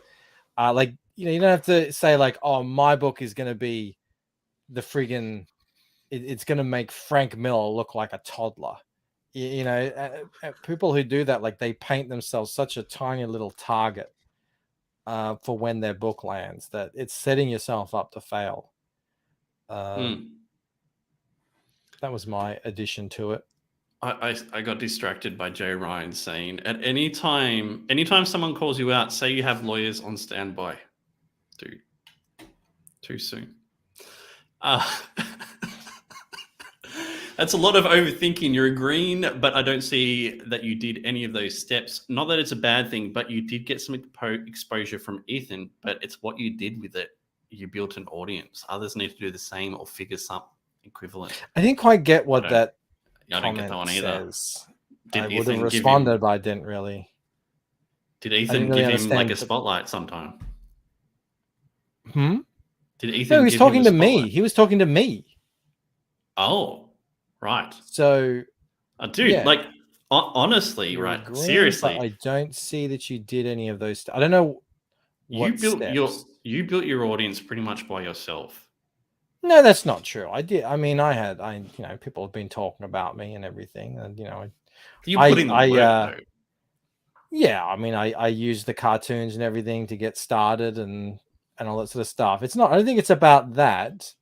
Like, you don't have to say like, oh, my book is going to be the friggin', it's going to make Frank Miller look like a toddler. People who do that, like, they paint themselves such a tiny little target for when their book lands, that it's setting yourself up to fail. That was my addition to it. I got distracted by Jay Ryan saying, at anytime someone calls you out, say you have lawyers on standby. Dude, too soon. That's a lot of overthinking. You're agreeing, but I don't see that you did any of those steps. Not that it's a bad thing, but you did get some exposure from Ethan, but it's what you did with it. You built an audience. Others need to do the same or figure something equivalent. I didn't quite get what that I don't get that one either. says. I would have responded, but I didn't really. Did Ethan give him like a spotlight sometime? Did Ethan? No, he was talking to me. He was talking to me. Oh. Right. So, dude, yeah. like, honestly, right? Seriously, I don't see that you did any of those. I don't know. You built your audience pretty much by yourself. No, that's not true. I did. I mean, people have been talking about me and everything, and you put in the work, though. Yeah, I mean, I used the cartoons and everything to get started and all that sort of stuff. It's not. I don't think it's about that.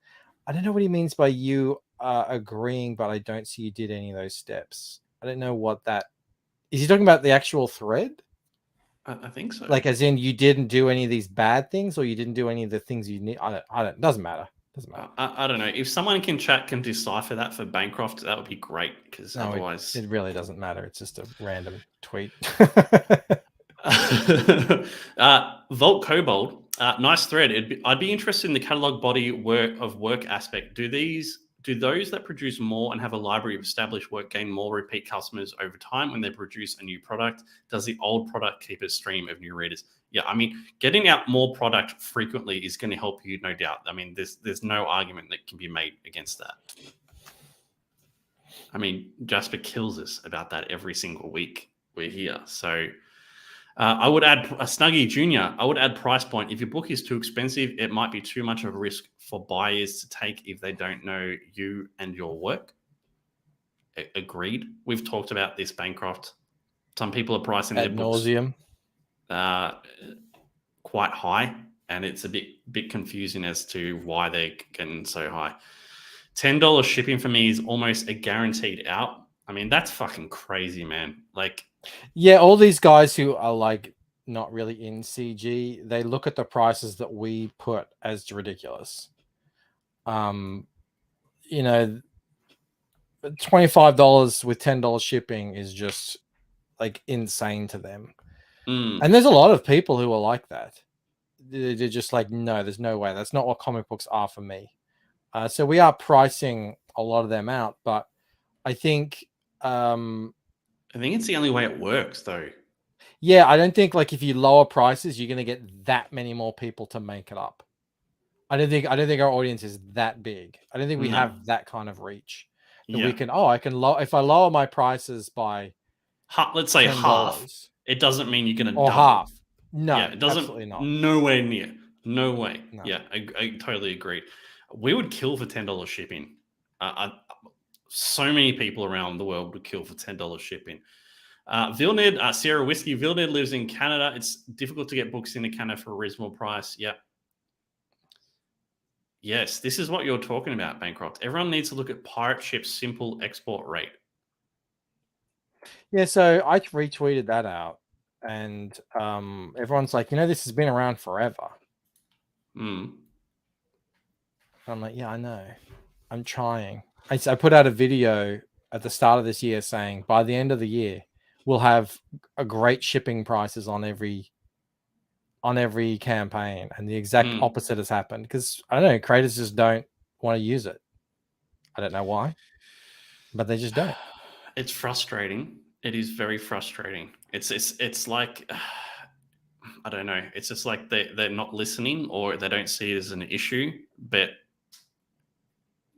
I don't know what he means by you agreeing, but I don't see you did any of those steps. I don't know what that is. He talking about the actual thread? I think so. Like, as in, you didn't do any of these bad things, or you didn't do any of the things you need. I don't. Doesn't matter. I don't know. If someone can decipher that for Bancroft, that would be great. Because otherwise, it really doesn't matter. It's just a random tweet. Volt Kobold, nice thread. I'd be interested in the catalog body work aspect. Do those that produce more and have a library of established work gain more repeat customers over time when they produce a new product? Does the old product keep a stream of new readers? Yeah, I mean, getting out more product frequently is going to help you, no doubt. I mean, there's no argument that can be made against that. I mean, Jasper kills us about that every single week we're here. So I would add a Snuggie Junior. I would add price point. If your book is too expensive, it might be too much of a risk for buyers to take if they don't know you and your work. Agreed. We've talked about this, Bancroft. Some people are pricing their books quite high, and it's a bit confusing as to why they're getting so high. $10 shipping for me is almost a guaranteed out. I mean, that's fucking crazy, man. Like, yeah, all these guys who are like not really in CG, they look at the prices that we put as ridiculous. $25 with $10 shipping is just like insane to them. And there's a lot of people who are like that. They're just like, no, there's no way. That's not what comic books are for me. So we are pricing a lot of them out, but I think it's the only way it works, though. Yeah, I don't think like if you lower prices, you're going to get that many more people to make it up. I don't think our audience is that big. I don't think we have that kind of reach. That we can. Oh, I can if I lower my prices by, let's say $10, half. It doesn't mean you're going to double. Half. No, it doesn't. Absolutely not. Nowhere near. No way. No. Yeah, I totally agree. We would kill for $10 shipping. So many people around the world would kill for $10 shipping. Vilnid, Sierra Whiskey. Vilnid lives in Canada. It's difficult to get books into Canada for a reasonable price. Yeah. Yes, this is what you're talking about, Bancroft. Everyone needs to look at pirate ship's simple export rate. Yeah, so I retweeted that out, and everyone's like, this has been around forever. Mm. I'm like, yeah, I know. I'm trying. I put out a video at the start of this year saying by the end of the year we'll have a great shipping prices on every campaign, and the exact opposite has happened because I don't know, creators just don't want to use it. I don't know why, but they just don't. It's frustrating. It is very frustrating. It's like I don't know. It's just like they're not listening, or they don't see it as an issue. But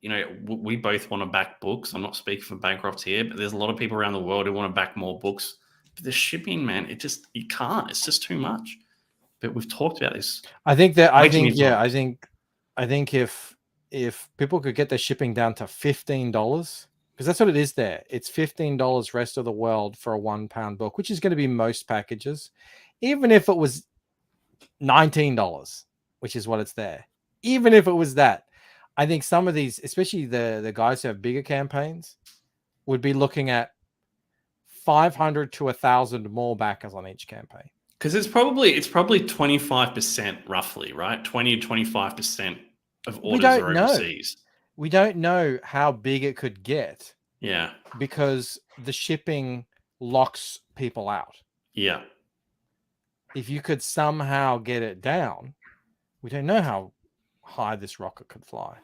we both want to back books. I'm not speaking for Bancroft here, but there's a lot of people around the world who want to back more books. But the shipping, man, you can't. It's just too much. But we've talked about this. I think if people could get their shipping down to $15, because that's what it is there. It's $15 rest of the world for a £1 book, which is going to be most packages. Even if it was $19, which is what it's there. Even if it was that, I think some of these, especially the guys who have bigger campaigns, would be looking at 500 to 1,000 more backers on each campaign. Because it's probably 25% roughly, right? 20 to 25% of orders are overseas. We don't know how big it could get. Yeah. Because the shipping locks people out. Yeah. If you could somehow get it down, we don't know how high this rocket could fly.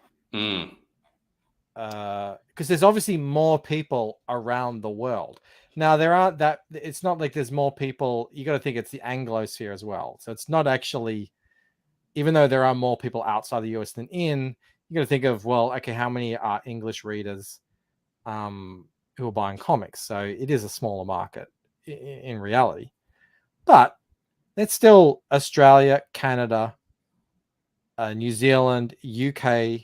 Because there's obviously more people around the world. Now, there aren't that. It's not like there's more people. You got to think it's the Anglosphere as well. So it's not actually, even though there are more people outside the US than in, you got to think of, well, okay, how many are English readers who are buying comics? So it is a smaller market in reality. But it's still Australia, Canada, New Zealand, UK.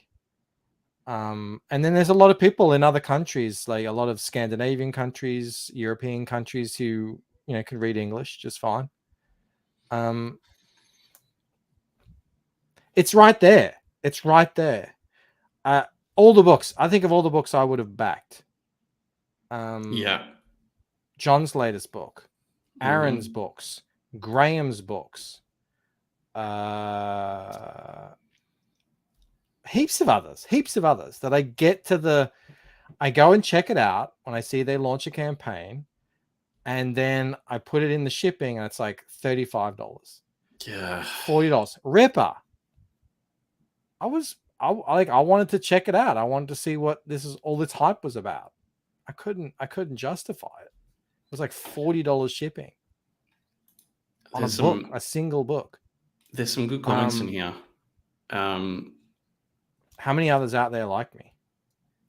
And then there's a lot of people in other countries, like a lot of Scandinavian countries, European countries who, can read English just fine. It's right there. It's right there. All the books. I think of all the books I would have backed. Yeah. John's latest book, Aaron's books, Graham's books, heaps of others that I go and check it out when I see they launch a campaign, and then I put it in the shipping and it's like $35. Yeah. $40. Ripper. I wanted to check it out. I wanted to see what all this hype was about. I couldn't justify it. It was like $40 shipping on a single book. There's some good comments in here. How many others out there like me?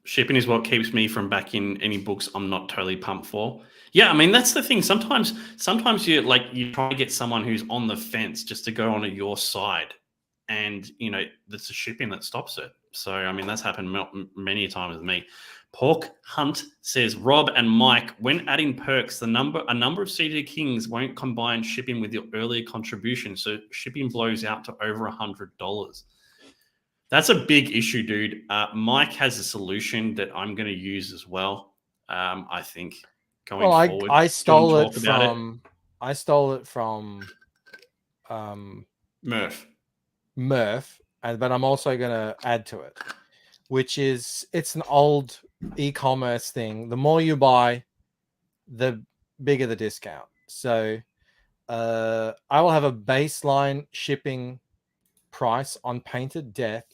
Shipping is what keeps me from backing any books I'm not totally pumped for. Yeah, I mean, that's the thing. Sometimes you try to get someone who's on the fence just to go onto your side, and that's the shipping that stops it. So I mean, that's happened many times with me. Pork Hunt says, Rob and Mike, when adding perks, a number of CD Kings won't combine shipping with your earlier contribution, so shipping blows out to over $100. That's a big issue, dude. Mike has a solution that I'm going to use as well. I think going forward. I stole it from Murph, but I'm also going to add to it, which is it's an old e-commerce thing. The more you buy, the bigger the discount. So I will have a baseline shipping price on Painted Death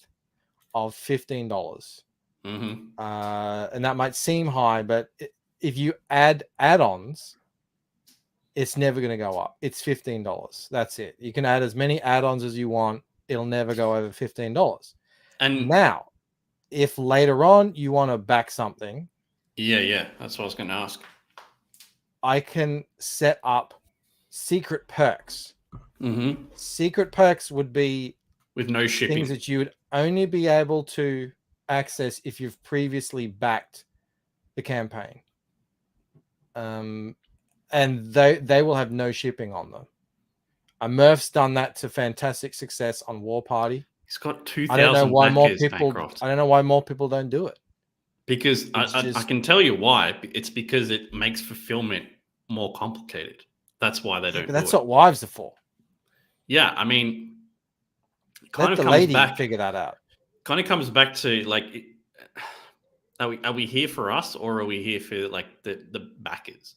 of $15. And that might seem high, but if you add add-ons, it's never going to go up. It's $15. That's it. You can add as many add-ons as you want. It'll never go over $15. And now, if later on you want to back something, that's what I was going to ask. I can set up secret perks. Secret perks would be with no shipping, things that you would only be able to access if you've previously backed the campaign. And they will have no shipping on them. Murph's done that to fantastic success on War Party. He's got I don't know 2,000 why more backers, people. Bancroft. I don't know why more people don't do it. Because I just- can tell you why. It's because it makes fulfillment more complicated. That's why they Yeah, don't but do that's it. what wives are for. Yeah, I mean, it kind Let of the comes lady back. figure that out. Kind of comes back to like, are we here for us or are we here for like the backers?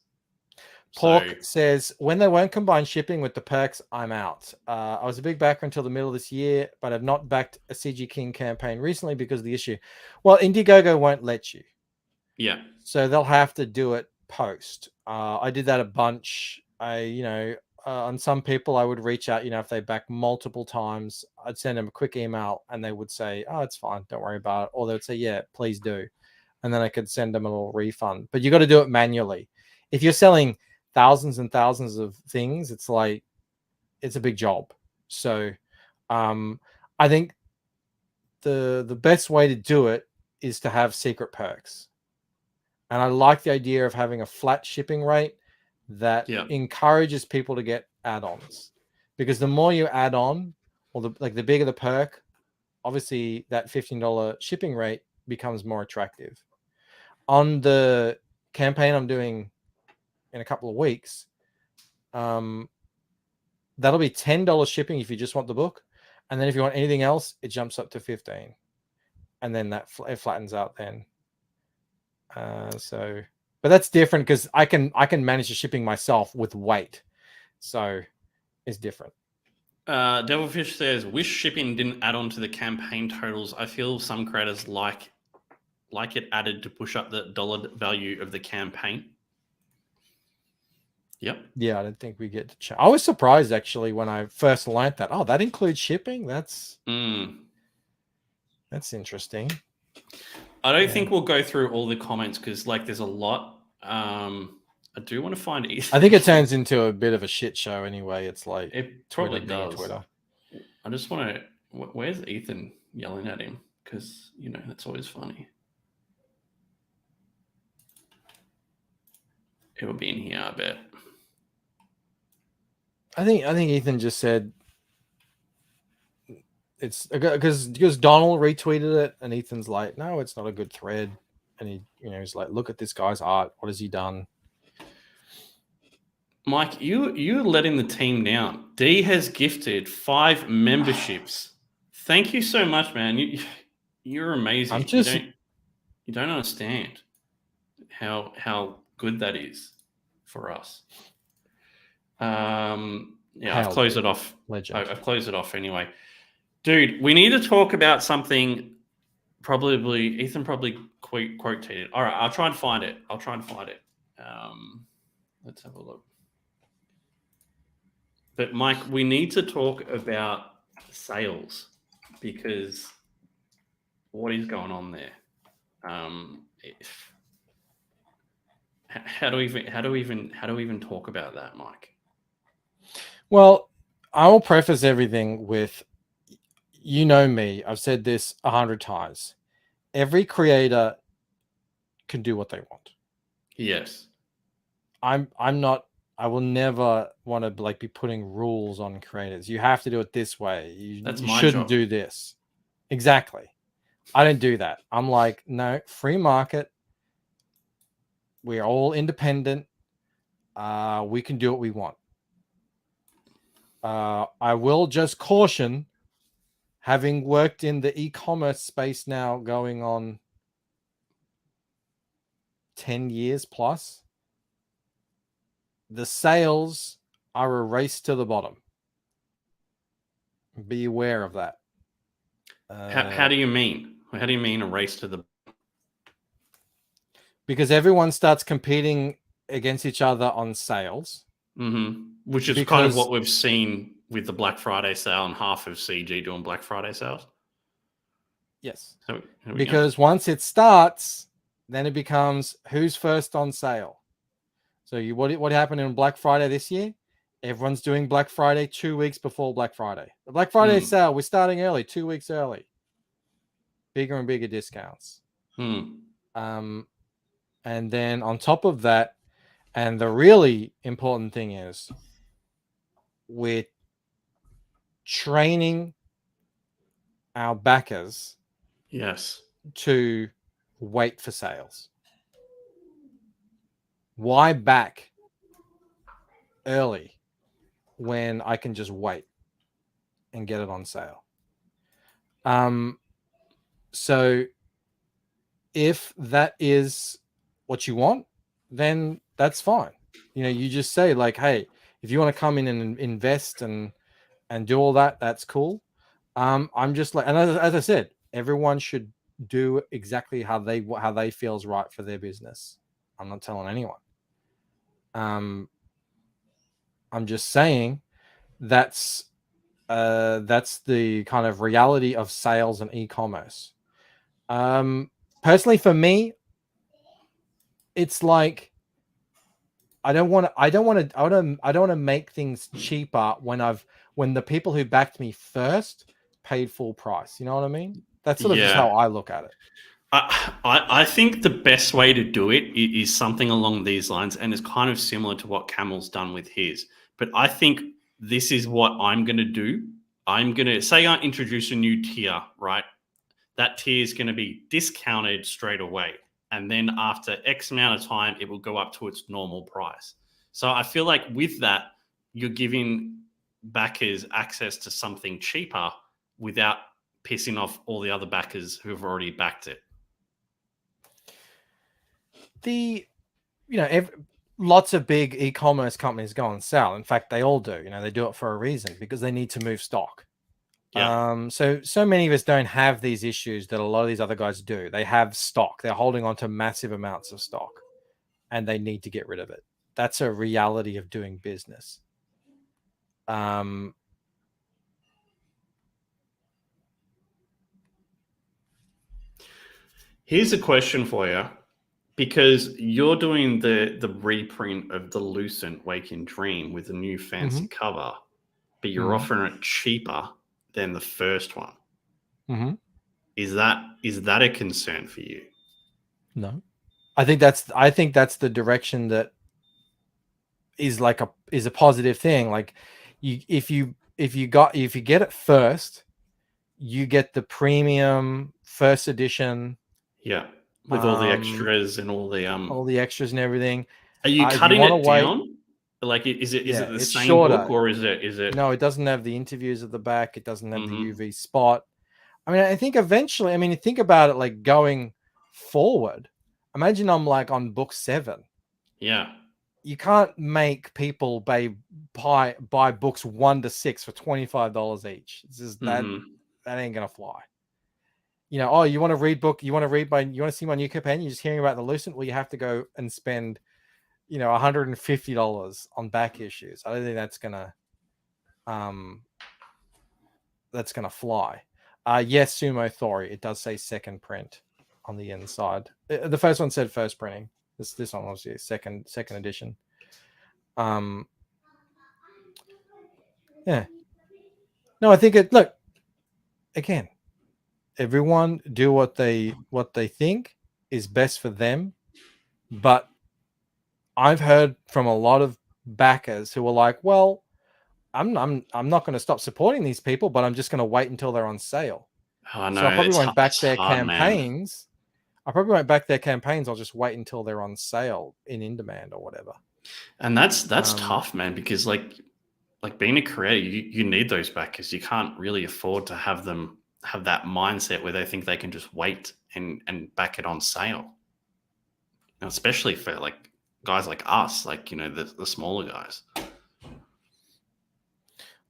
Pork So, says, when they won't combine shipping with the perks, I'm out. I was a big backer until the middle of this year, but I've not backed a CG King campaign recently because of the issue. Well, Indiegogo won't let you. yeah. So they'll have to do it post. I did that a bunch. On some people, I would reach out, if they back multiple times, I'd send them a quick email and they would say, oh, it's fine. Don't worry about it. Or they would say, yeah, please do. And then I could send them a little refund. But you got to do it manually. If you're selling thousands and thousands of things, it's a big job. So I think the best way to do it is to have secret perks. And I like the idea of having a flat shipping rate that encourages people to get add-ons, because the more you add on, or the bigger the perk, obviously that $15 shipping rate becomes more attractive. On the campaign I'm doing in a couple of weeks, that'll be $10 shipping if you just want the book, and then if you want anything else, it jumps up to 15, and then it flattens out then. But that's different because I can manage the shipping myself with weight, so it's different. Devilfish says, wish shipping didn't add on to the campaign totals. I feel some creators like it added to push up the dollar value of the campaign. Yep. Yeah, I don't think we get to change. I was surprised actually when I first learned that. Oh, that includes shipping? That's interesting. I don't think we'll go through all the comments because there's a lot. I do want to find Ethan. I think it turns into a bit of a shit show anyway. It's like it probably Twitter does. Twitter. I just want to. Where's Ethan yelling at him? Because that's always funny. It'll be in here, I bet. I think Ethan just said it's because Donald retweeted it and Ethan's like, no, it's not a good thread, and he's like, look at this guy's art. What has he done? Mike, you're letting the team down. D has gifted 5 memberships. Thank you so much, man. You're amazing. I'm just you don't understand how good that is for us. I've closed it off. I've closed it off anyway. Dude, we need to talk about something. Ethan probably quoted. All right, I'll try and find it. Let's have a look. But Mike, we need to talk about sales because what is going on there? How do we even talk about that, Mike? Well, I will preface everything with, me. I've said this 100 times. Every creator can do what they want. Yes. I'm not. I will never want to be putting rules on creators. You have to do it this way. You shouldn't do this. Exactly. I don't do that. I'm like, no, free market. We're all independent. We can do what we want. I will just caution, having worked in the e-commerce space now going on 10 years plus, the sales are a race to the bottom. Be aware of that. How do you mean? How do you mean a race to the? Because everyone starts competing against each other on sales. Mm-hmm. Which is kind of what we've seen with the Black Friday sale and half of CG doing Black Friday sales. Yes. So because once it starts, then it becomes who's first on sale. So what happened in Black Friday this year? Everyone's doing Black Friday 2 weeks before Black Friday. The Black Friday sale, we're starting early, 2 weeks early. Bigger and bigger discounts. And then on top of that, and the really important thing is, we're training our backers Yes. to wait for sales? Why back early when I can just wait and get it on sale? So if that is what you want, then that's fine. You just say like, hey, if you want to come in and invest and do all that, that's cool. I'm just like, and as I said, everyone should do exactly how they feel is right for their business. I'm not telling anyone. I'm just saying that's the kind of reality of sales and e-commerce. Personally, for me, it's like I don't want to make things cheaper when the people who backed me first paid full price. You know what I mean? That's sort of just Yeah. how I look at it. I think the best way to do it is something along these lines, and it's kind of similar to what Camel's done with his. But I think this is what I'm going to do. I'm going to say I introduce a new tier, right? That tier is going to be discounted straight away. And then after X amount of time, it will go up to its normal price. So I feel like with that, you're giving backers access to something cheaper without pissing off all the other backers who have already backed it. Lots of big e-commerce companies go on sale. In fact, they all do. They do it for a reason, because they need to move stock. Yeah. So many of us don't have these issues that a lot of these other guys do. They have stock. They're holding on to massive amounts of stock, and they need to get rid of it. That's a reality of doing business. Here's a question for you, because you're doing the reprint of the Lucent Waking Dream with a new fancy cover, but you're offering it cheaper than the first one. Is that a concern for you? No, I think that's the direction that is a positive thing. Like, if you get it first, you get the premium first edition. Yeah, with all the extras and all the extras and everything. Are you If you cutting wanna it wait, down? Like, is it the it's same shorter. book, or is it? No, it doesn't have the interviews at the back. It doesn't have the UV spot. I mean, I think eventually, think about it, like, going forward. Imagine I'm like on book 7. Yeah. You can't make people buy books 1 to 6 for $25 each. It's just that ain't gonna fly. Oh, you want to read you want to see my new campaign? You're just hearing about the Lucent. Well, you have to go and spend $150 on back issues. I don't think that's gonna fly. Yes, Sumo Thori, it does say second print on the inside. The first one said first printing. This one was second edition. Yeah. No, I think look, again, everyone do what they think is best for them. But I've heard from a lot of backers who are like, well, I'm not going to stop supporting these people, but I'm just going to wait until they're on sale. Oh, no, So I probably won't back their hard, campaigns. I probably won't back their campaigns. I'll just wait until they're on sale in demand or whatever. And that's tough, man, because like being a creator, you need those backers. You can't really afford to have them have that mindset where they think they can just wait and back it on sale. And especially for like guys like us, like, the smaller guys.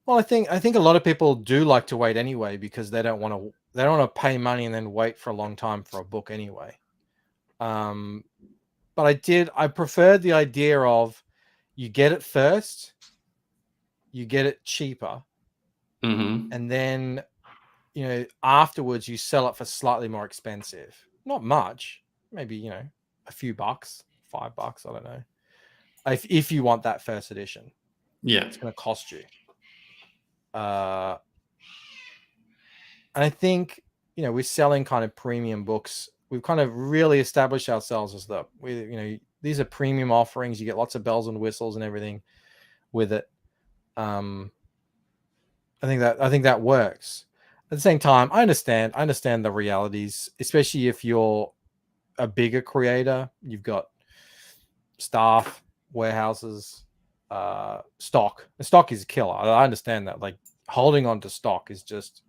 Well, I think a lot of people do like to wait anyway, because they don't want to pay money and then wait for a long time for a book anyway. But I preferred the idea of, you get it first, you get it cheaper, and then afterwards you sell it for slightly more expensive. Not much, maybe a few bucks, $5, I don't know. If you want that first edition, it's going to cost you. And I think we're selling kind of premium books. We've kind of really established ourselves as these are premium offerings. You get lots of bells and whistles and everything with it. I think that works. at the same time, I understand the realities, especially if you're a bigger creator. You've got staff, warehouses, stock. The stock is a killer. I understand that. Like holding on to stock is just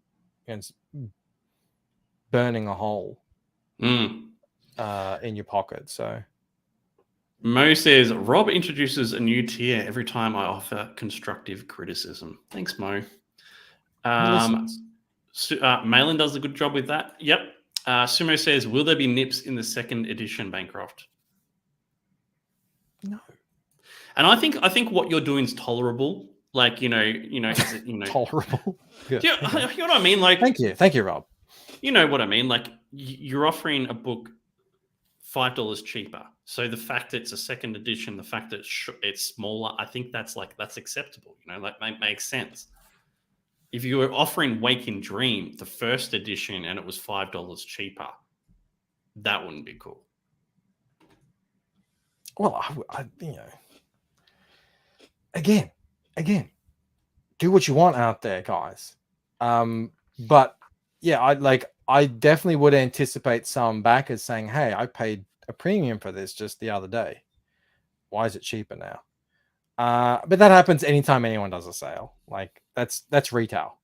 it's burning a hole in your pocket. So Mo says Rob introduces a new tier every time I offer constructive criticism. Thanks, Mo. Malin does a good job with that. Yep. Sumo says, will there be nips in the second edition Bancroft? No. And I think what you're doing is tolerable. Like, tolerable. You know what I mean? Like, thank you, Rob. You know what I mean? Like, you're offering a book $5 cheaper. So the fact that it's a second edition, the fact that it's smaller, I think that's acceptable. Like that makes sense. If you were offering Wake in Dream, the first edition, and it was $5 cheaper, that wouldn't be cool. Well, again, do what you want out there, guys. But yeah, I definitely would anticipate some backers saying, "Hey, I paid a premium for this just the other day. Why is it cheaper now?" But that happens anytime anyone does a sale. Like that's retail.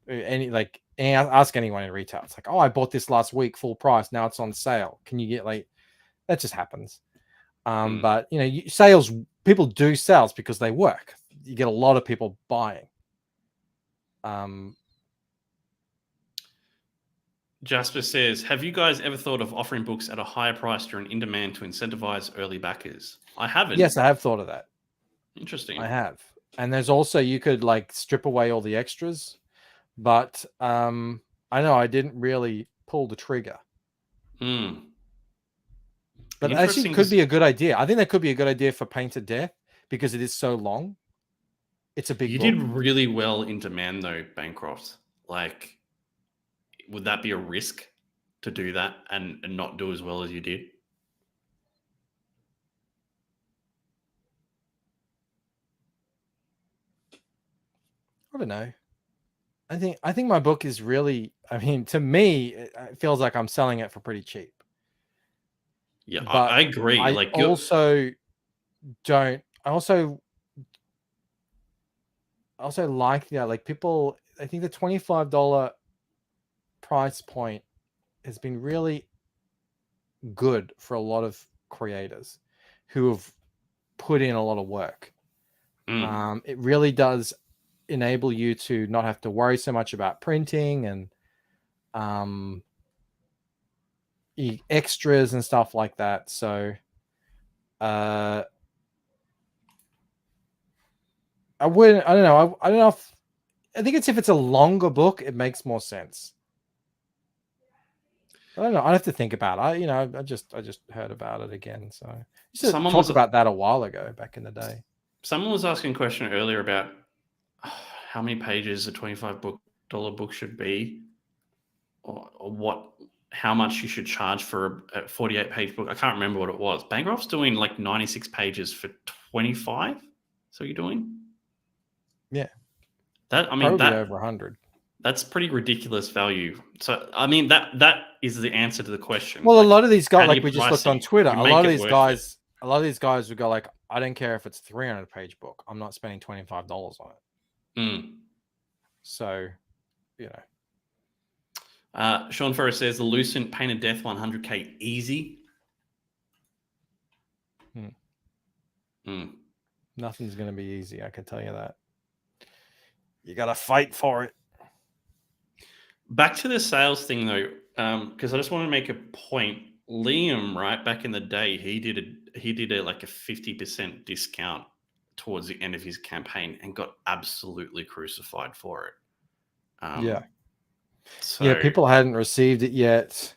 Ask anyone in retail. It's like, "Oh, I bought this last week full price. Now it's on sale. Can you get that?" Just happens. But sales, people do sales because they work. You get a lot of people buying. Jasper says, have you guys ever thought of offering books at a higher price during in demand to incentivize early backers? I haven't. Yes, I have thought of that. Interesting. I have. And there's also, you could strip away all the extras, but I know I didn't really pull the trigger. But actually it could be a good idea. I think that could be a good idea for Painted Death because it is so long. It's a big book. You did really well in demand though, Bancroft. Like, would that be a risk to do that and not do as well as you did? I don't know. I think my book is really, to me, it feels like I'm selling it for pretty cheap. Yeah, I agree. I also like people, I think the $25 price point has been really good for a lot of creators who have put in a lot of work. It really does enable you to not have to worry so much about printing and extras and stuff like that. So I don't know if, I think if it's a longer book, it makes more sense. I don't know. I'd have to think about it. I just heard about it again. So I used to talk about that a while ago, back in the day. Someone was asking a question earlier about how many pages a $25 book should be, or how much you should charge for a 48-page book. I can't remember what it was. Bancroft's doing 96 pages for 25. So you're doing? Yeah. Probably over 100. That's pretty ridiculous value. So that is the answer to the question. Well, a lot of these guys, we just looked on Twitter, a lot of these guys would go I don't care if it's a 300-page book. I'm not spending $25 on it. So, Sean Ferrer says the Lucent Painted Death 100K easy. Nothing's going to be easy. I can tell you that. You got to fight for it. Back to the sales thing though, because I just want to make a point. Liam, right back in the day, he did a 50% discount towards the end of his campaign and got absolutely crucified for it. People hadn't received it yet.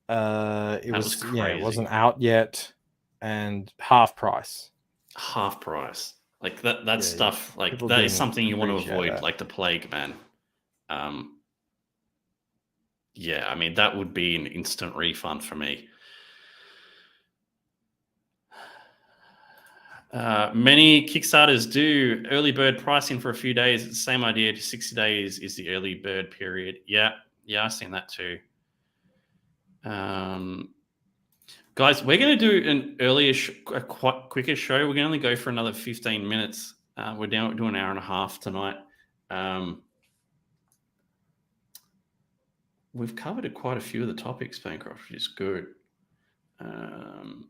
It wasn't out yet, and half price. Like that stuff. Like that is something you want to avoid, like the plague, man. That would be an instant refund for me. Many Kickstarters do early bird pricing for a few days. It's the same idea. 60 days is the early bird period. Yeah, I've seen that too. Guys, we're going to do an earlier, quite quicker show. We're going to only go for another 15 minutes. We're doing an hour and a half tonight. We've covered quite a few of the topics, Bancroft, which is good. Do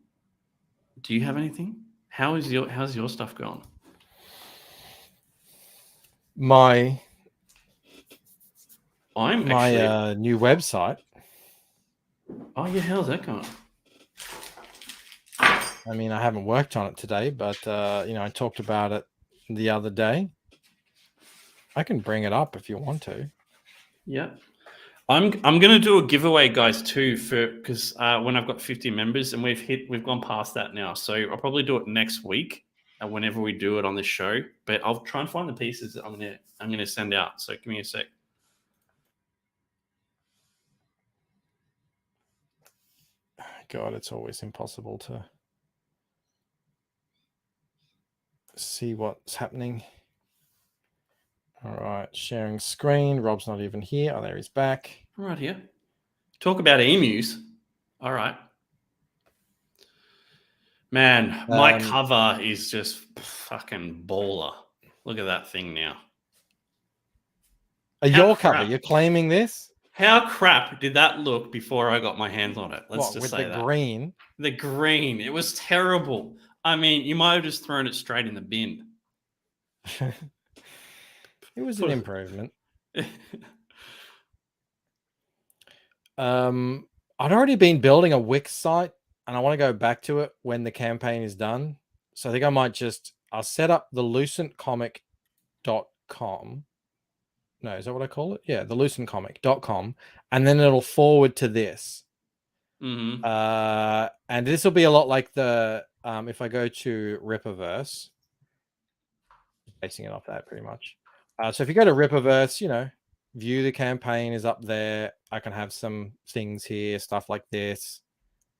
you have anything? How's your stuff going? My actually new website. Oh yeah, how's that going? I mean, I haven't worked on it today, but I talked about it the other day. I can bring it up if you want to. Yeah. I'm going to do a giveaway, guys, too, because when I've got 50 members, and we've gone past that now, so I'll probably do it next week, whenever we do it on this show. But I'll try and find the pieces that I'm gonna send out. So give me a sec. God, it's always impossible to see what's happening. All right, sharing screen. Rob's not even here. Oh, there he's back. Right here. Talk about emus. All right. Man, my cover is just fucking baller. Look at that thing now. Your cover? You're claiming this? How crap did that look before I got my hands on it? Let's just say that. With the green? The green. It was terrible. I mean, you might have just thrown it straight in the bin. It was an improvement. I'd already been building a Wix site, and I want to go back to it when the campaign is done. So I think I might I'll set up the lucentcomic.com. No, is that what I call it? Yeah, the lucentcomic.com. And then it'll forward to this. Mm-hmm. And this will be a lot like the, if I go to Rippaverse, basing it off that pretty much. So if you go to Rippaverse, view the campaign is up there. I can have some things here, stuff like this.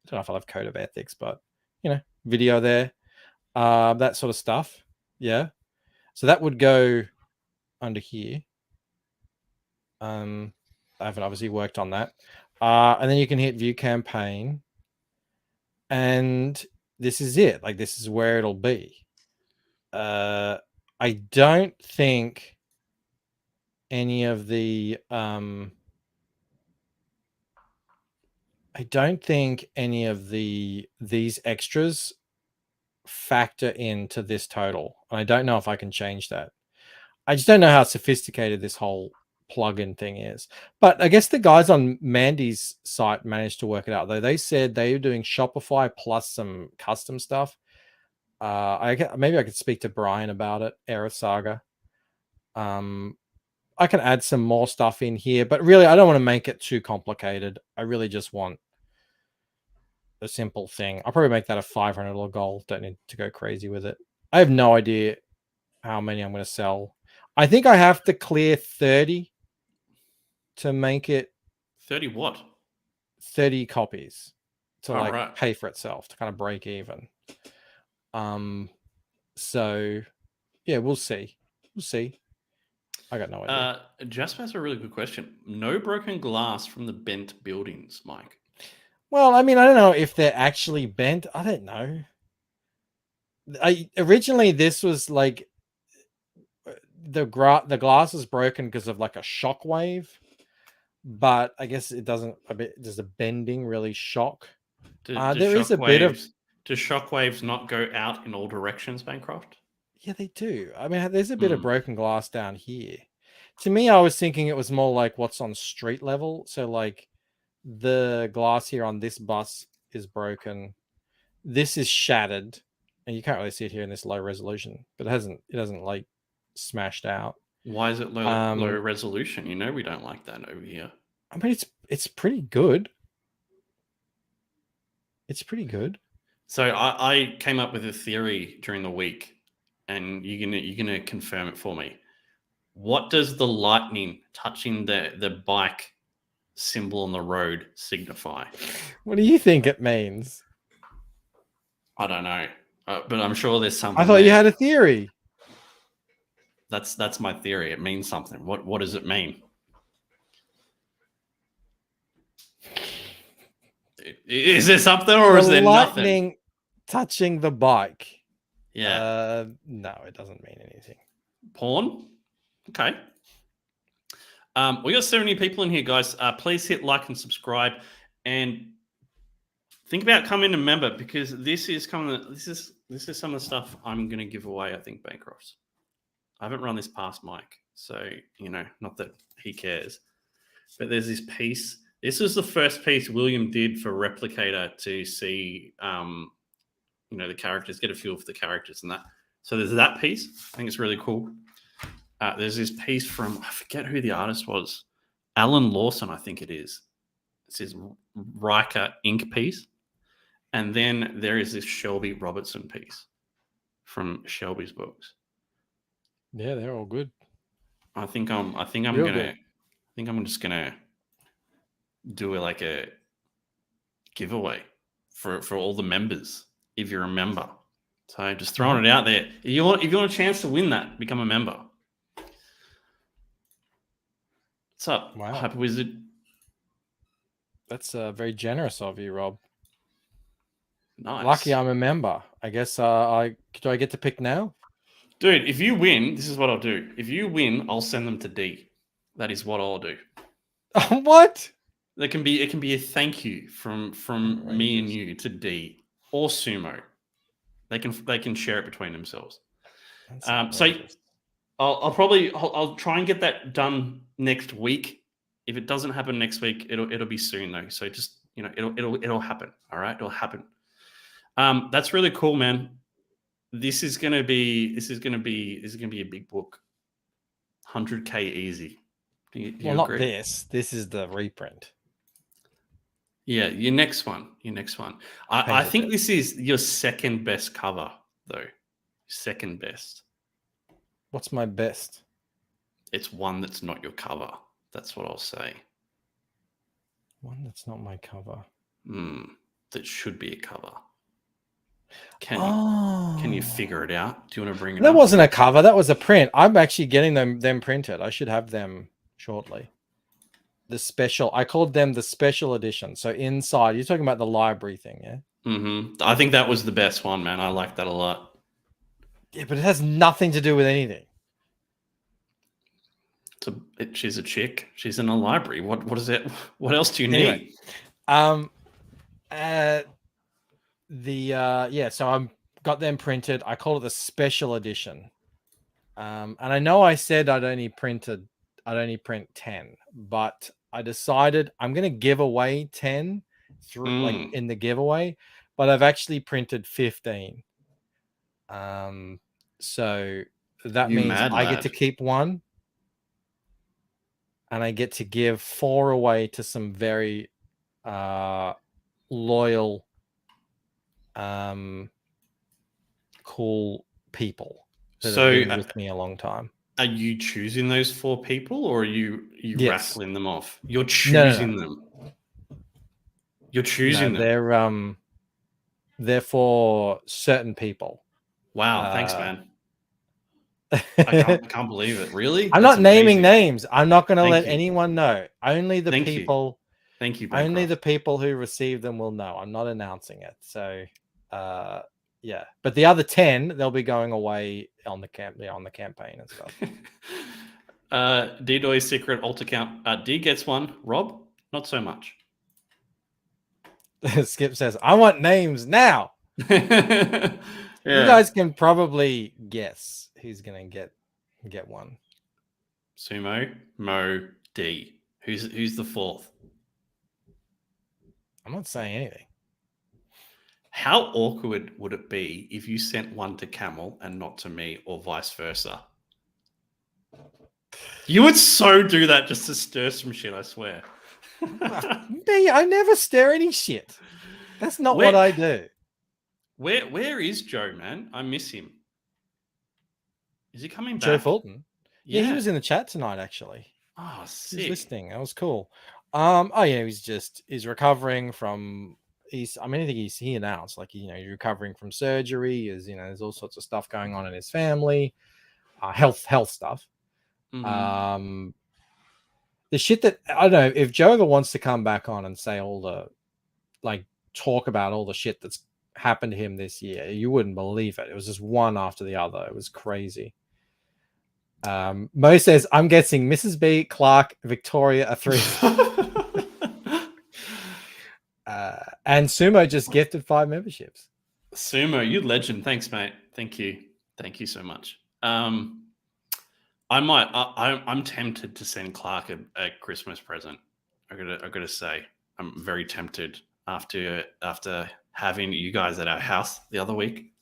I don't know if I'll have code of ethics, but, video there. That sort of stuff. Yeah. So that would go under here. I haven't obviously worked on that. And then you can hit view campaign. And this is it. Like, this is where it'll be. I don't think any of the these extras factor into this total. And I don't know if I can change that. I just don't know how sophisticated this whole plugin thing is. But I guess the guys on Mandy's site managed to work it out, though. They said they were doing Shopify plus some custom stuff. Maybe I could speak to Brian about it, Aerith Saga. I can add some more stuff in here, but really I don't want to make it too complicated. I really just want a simple thing. I'll probably make that a $500 goal. Don't need to go crazy with it. I have no idea how many I'm going to sell. I think I have to clear 30 to make it 30 what? 30 copies to pay for itself, to kind of break even. So yeah, we'll see. I got no idea. Jasper has a really good question. No broken glass from the bent buildings, Mike. Well, I mean, I don't know if they're actually bent. I don't know. Originally this was like the glass is broken because of like a shock wave, but I guess it doesn't. Does the bending really shock? There is a bit of. Do shockwaves not go out in all directions, Bancroft? Yeah, they do. I mean, there's a bit of broken glass down here. To me, I was thinking it was more like what's on street level. So like the glass here on this bus is broken. This is shattered, and you can't really see it here in this low resolution, but it hasn't like smashed out. Why is it low resolution? We don't like that over here. I mean, it's pretty good. It's pretty good. So I came up with a theory during the week, and you're gonna confirm it for me. What does the lightning touching the bike symbol on the road signify? What do you think it means? I don't know. But I'm sure there's something. I thought you there. had a theory. That's my theory. It means something. What does it mean? Is there something, or is there nothing? Lightning touching the bike. Yeah. No, it doesn't mean anything. Porn. Okay. We got 70 people in here, guys. Please hit like and subscribe, and think about coming a member, because this is coming. This is some of the stuff I'm going to give away. I think Bancrofts. I haven't run this past Mike, so not that he cares. But there's this piece. This was the first piece William did for Replicator to see, the characters, get a feel for the characters and that. So there's that piece. I think it's really cool. There's this piece from, I forget who the artist was, Alan Lawson, I think it is. It's his Riker ink piece. And then there is this Shelby Robertson piece from Shelby's books. Yeah, they're all good. I think I'm just gonna do a giveaway for all the members if you're a member. So just throwing it out there. If you want a chance to win that, become a member. What's up, Wow. Hyper Wizard? That's very generous of you, Rob. Nice. Lucky I'm a member. I guess do I get to pick now? Dude, if you win, this is what I'll do. If you win, I'll send them to D. That is what I'll do. What? It can be a thank you from me and you to D or Sumo. They can share it between themselves. So I'll try and get that done next week. If it doesn't happen next week, it'll be soon though. So just it'll happen. All right, it'll happen. That's really cool, man. This is gonna be a big book. 100K easy. Do you Well, agree? not this. This is the reprint. Yeah, your next one. I think this is your second best cover, though. Second best. What's my best? It's one that's not your cover. That's what I'll say. One that's not my cover. That should be a cover. Can you figure it out? Do you want to bring it up? That wasn't a cover. That was a print. I'm actually getting them printed. I should have them shortly. The special. I called them the special edition. So inside, you're talking about the library thing, yeah? Mm-hmm. I think that was the best one, man. I like that a lot. Yeah, but it has nothing to do with anything. She's a chick. She's in a library. What is it? What else do you need? So I've got them printed. I call it the special edition. And I know I said I'd only print 10, but I decided I'm going to give away 10 through in the giveaway, but I've actually printed 15. So that means I get to keep one, and I get to give 4 away to some very loyal, cool people that have been with me a long time. Are you choosing those 4 people, or are you raffling them off? You're choosing them. You're choosing them. They're for certain people. Wow, thanks, man. I can't believe it. Really? I'm not naming names. I'm not going to let anyone know. Only the Thank people. Thank you. Only the people who receive them will know. I'm not announcing it. So, yeah. But the other 10, they'll be going away on the campaign and stuff. D-Doy's secret alt account. D gets one. Rob, not so much. Skip says, "I want names now." Yeah. You guys can probably guess who's gonna get one. Sumo, Mo, D. Who's the 4th? I'm not saying anything. How awkward would it be if you sent one to Camel and not to me, or vice versa? You would so do that just to stir some shit, I swear. Me, I never stir any shit. That's not what I do. Where is Joe, man? I miss him. Is he coming back? Joe Fulton? Yeah, he was in the chat tonight, actually. Oh, sick. He's listening. That was cool. He's recovering from he's. I mean, I think he announced like he's recovering from surgery. Is there's all sorts of stuff going on in his family, health stuff. Mhm. The shit that I don't know if Joe ever wants to come back on and say all the like talk about all the shit that's happened to him this year, you wouldn't believe it. It was just one after the other. It was crazy. Mo says, I'm guessing Mrs. B, Clark, Victoria are 3. And Sumo just gifted 5 memberships. Sumo, you legend. Thanks, mate. Thank you so much. I'm tempted to send Clark a Christmas present. I gotta say, I'm very tempted after having you guys at our house the other week.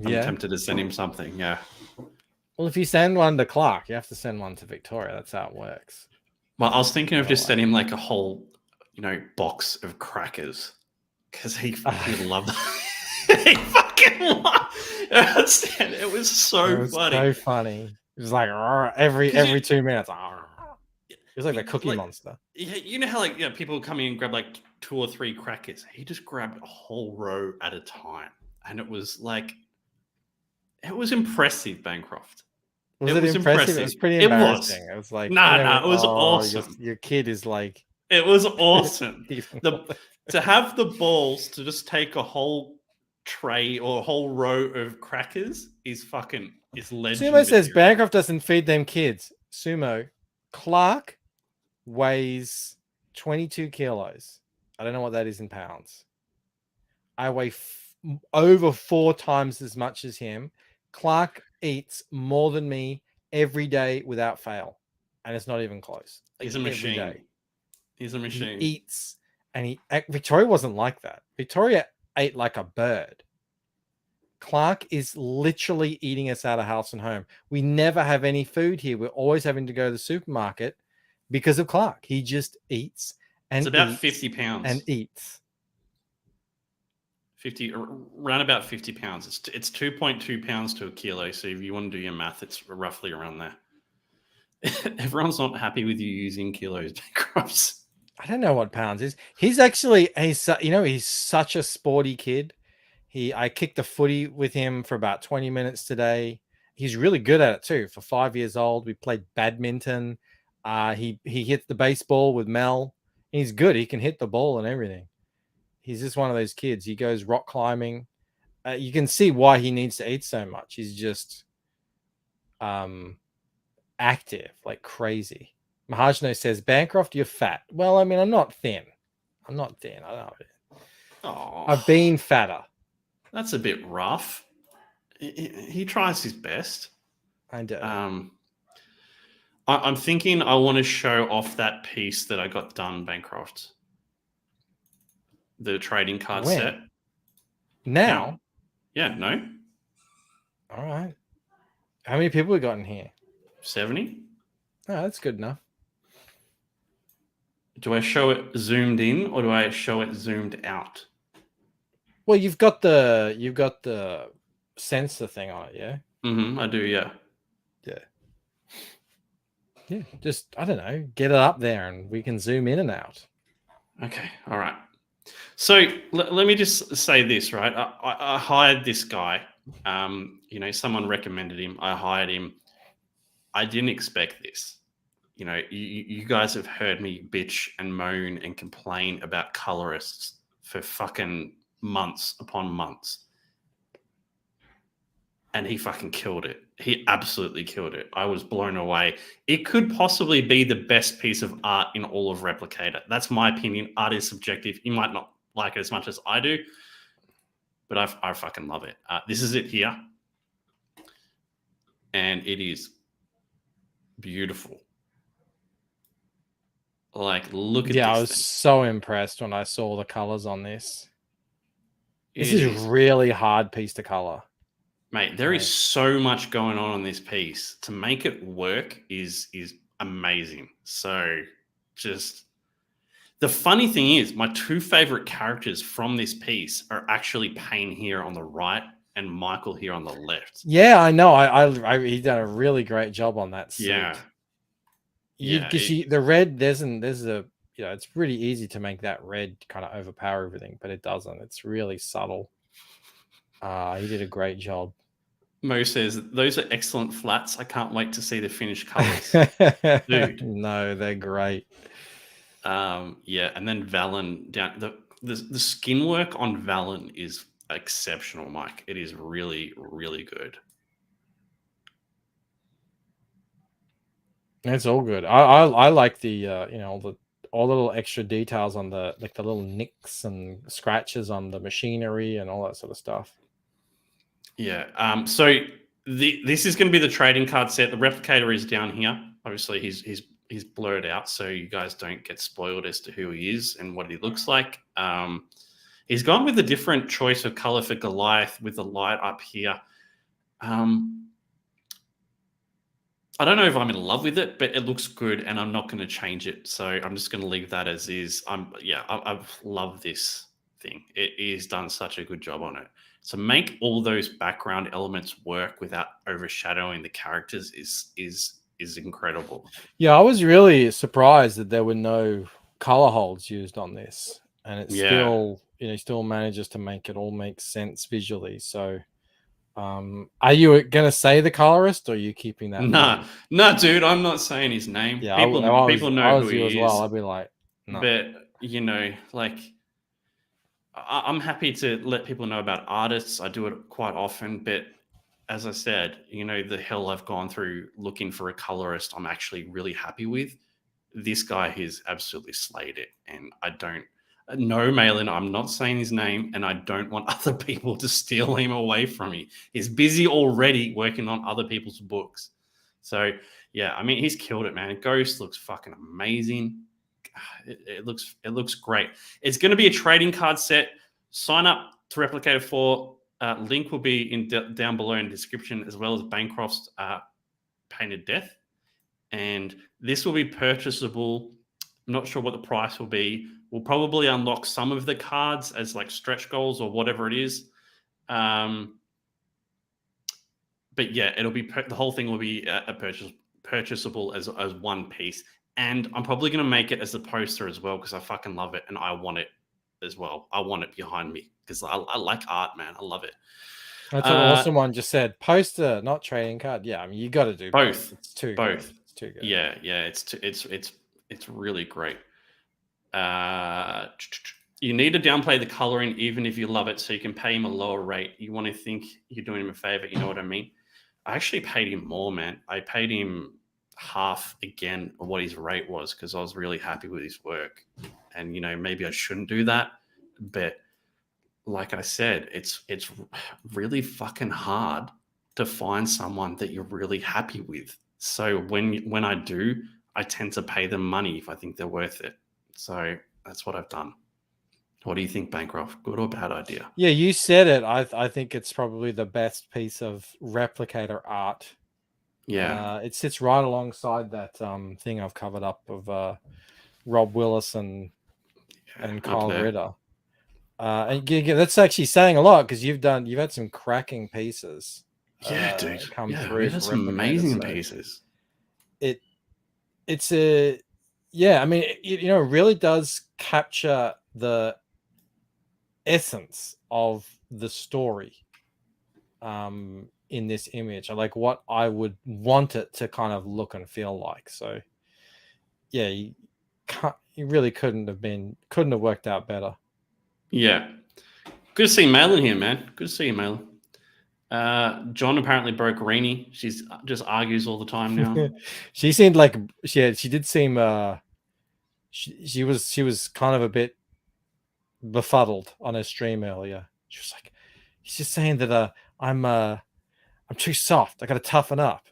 I'm tempted to send him something. Yeah. Well, if you send one to Clark, you have to send one to Victoria. That's how it works. Well, I was thinking of just sending him like a whole, box of crackers because he loved. He fucking loved. It was so funny. So funny. It was like every 2 minutes. It was like the Cookie Monster. Yeah, you know how people come in and grab like 2 or 3 crackers. He just grabbed a whole row at a time, and it was impressive, Bancroft. Was it impressive? It was pretty embarrassing. It was like, no, it was awesome. Your kid is like, it was awesome. To have the balls to just take a whole tray or a whole row of crackers is legendary. Sumo says Bancroft doesn't feed them kids. Sumo, Clark weighs 22 kilos. I don't know what that is in pounds. I weigh over 4 times as much as him. Clark eats more than me every day without fail, and it's not even close. He's a machine. He's a machine. He eats, and Victoria wasn't like that. Victoria ate like a bird. Clark is literally eating us out of house and home. We never have any food here. We're always having to go to the supermarket because of Clark. He just eats and it's about 50 pounds and eats. 50, around about 50 pounds. It's 2.2 pounds to a kilo. So if you want to do your math, it's roughly around there. Everyone's not happy with you using kilos, Bancrofts. I don't know what pounds is. He's such a sporty kid. I kicked the footy with him for about 20 minutes today. He's really good at it too. For 5 years old, we played badminton. He hit the baseball with Mel. He's good. He can hit the ball and everything. He's just one of those kids. He goes rock climbing. You can see why he needs to eat so much. He's just active like crazy. Mahajno says, Bancroft, you're fat. Well, I mean, I'm not thin. I don't know. I've been fatter. That's a bit rough. He tries his best. I do. I'm thinking I want to show off that piece that I got done, Bancroft. The trading card set. Now? Yeah, no. All right. How many people we got in here? 70. Oh, that's good enough. Do I show it zoomed in or do I show it zoomed out? Well, you've got the sensor thing on it, yeah? Mm-hmm, I do, yeah. Yeah. Yeah, just, I don't know, get it up there and we can zoom in and out. Okay, all right. So let me just say this, right? I hired this guy. Someone recommended him. I hired him. I didn't expect this. You guys have heard me bitch and moan and complain about colorists for fucking months upon months. And he fucking killed it. He absolutely killed it. I was blown away. It could possibly be the best piece of art in all of Replicator. That's my opinion. Art is subjective. You might not like it as much as I do, but I fucking love it. This is it here. And it is beautiful. Like, look at this. Yeah, I was so impressed when I saw the colors on this. This is a really hard piece to color. Mate, there is so much going on this piece. To make it work is amazing. So just the funny thing is my 2 favorite characters from this piece are actually Payne here on the right and Michael here on the left. Yeah, I know. He done a really great job on that suit. Yeah. Because the red, there's a it's pretty easy to make that red kind of overpower everything, but it doesn't. It's really subtle. He did a great job. Mo says those are excellent flats. I can't wait to see the finished colors, dude. No, they're great. Yeah, and then Valen down the skin work on Valen is exceptional, Mike. It is really, really good. It's all good. I like the all the little extra details on the little nicks and scratches on the machinery and all that sort of stuff. Yeah. So this is going to be the trading card set. The replicator is down here. Obviously, he's blurred out, so you guys don't get spoiled as to who he is and what he looks like. He's gone with a different choice of color for Goliath with the light up here. I don't know if I'm in love with it, but it looks good, and I'm not going to change it. So I'm just going to leave that as is. I've loved this thing. He's done such a good job on it. So make all those background elements work without overshadowing the characters is incredible. Yeah, I was really surprised that there were no color holds used on this, and it still manages to make it all make sense visually. So. Are you gonna say the colorist, or are you keeping that? Nah, dude, I'm not saying his name. Yeah, people know who he is. Well. I'd be like, no. But I'm happy to let people know about artists. I do it quite often, but as I said, the hell I've gone through looking for a colorist I'm actually really happy with. This guy has absolutely slayed it, and I don't. No, Malin, I'm not saying his name, and I don't want other people to steal him away from me. He's busy already working on other people's books. So, yeah, I mean, he's killed it, man. Ghost looks fucking amazing. It looks great. It's going to be a trading card set. Sign up to Replicator 4. Link will be down below in the description, as well as Bancroft's Painted Death. And this will be purchasable. I'm not sure what the price will be. We'll probably unlock some of the cards as like stretch goals or whatever it is. But yeah, it'll be the whole thing will be purchasable as one piece. And I'm probably going to make it as a poster as well because I fucking love it and I want it as well. I want it behind me because I like art, man. I love it. That's an awesome one. Just said poster, not trading card. Yeah, I mean you got to do both. It's too both. Good. It's too good. Yeah. It's really great. You need to downplay the coloring even if you love it so you can pay him a lower rate. You want to think you're doing him a favor, you know what I mean? I actually paid him more, man. I paid him half again of what his rate was because I was really happy with his work. And, maybe I shouldn't do that. But like I said, it's really fucking hard to find someone that you're really happy with. So when I do, I tend to pay them money if I think they're worth it. So that's what I've done. What do you think, Bancroft? Good or bad idea? Yeah, you said it. I think it's probably the best piece of Replicator art. Yeah. It sits right alongside that thing I've covered up of Rob Willis and Kyle Ritter. And that's actually saying a lot because you've had some cracking pieces. Yeah, dude. Come through. That's some amazing pieces. It's a. Yeah, I mean, it really does capture the essence of the story in this image. I like what I would want it to kind of look and feel like. So, yeah, you really couldn't have worked out better. Yeah. Good to see Malin here, man. Good to see you, Malin. John apparently broke Rainey. She's just argues all the time now. She seemed like she did seem she was kind of a bit befuddled on her stream earlier. She was like, he's just saying that I'm too soft. I got to toughen up.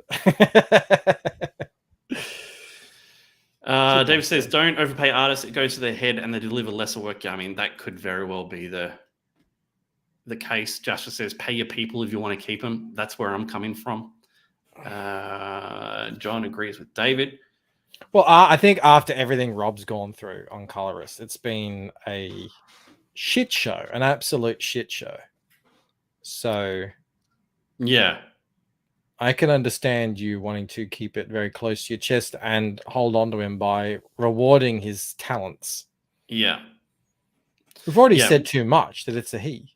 David says, don't overpay artists. It goes to their head and they deliver lesser work. Yeah, I mean, that could very well be the case. Justice says, pay your people if you want to keep them. That's where I'm coming from. John agrees with David. Well, I think after everything Rob's gone through on Colorist, it's been a shit show, an absolute shit show. So, yeah. I can understand you wanting to keep it very close to your chest and hold on to him by rewarding his talents. Yeah. We've already Yeah. said too much that it's a he.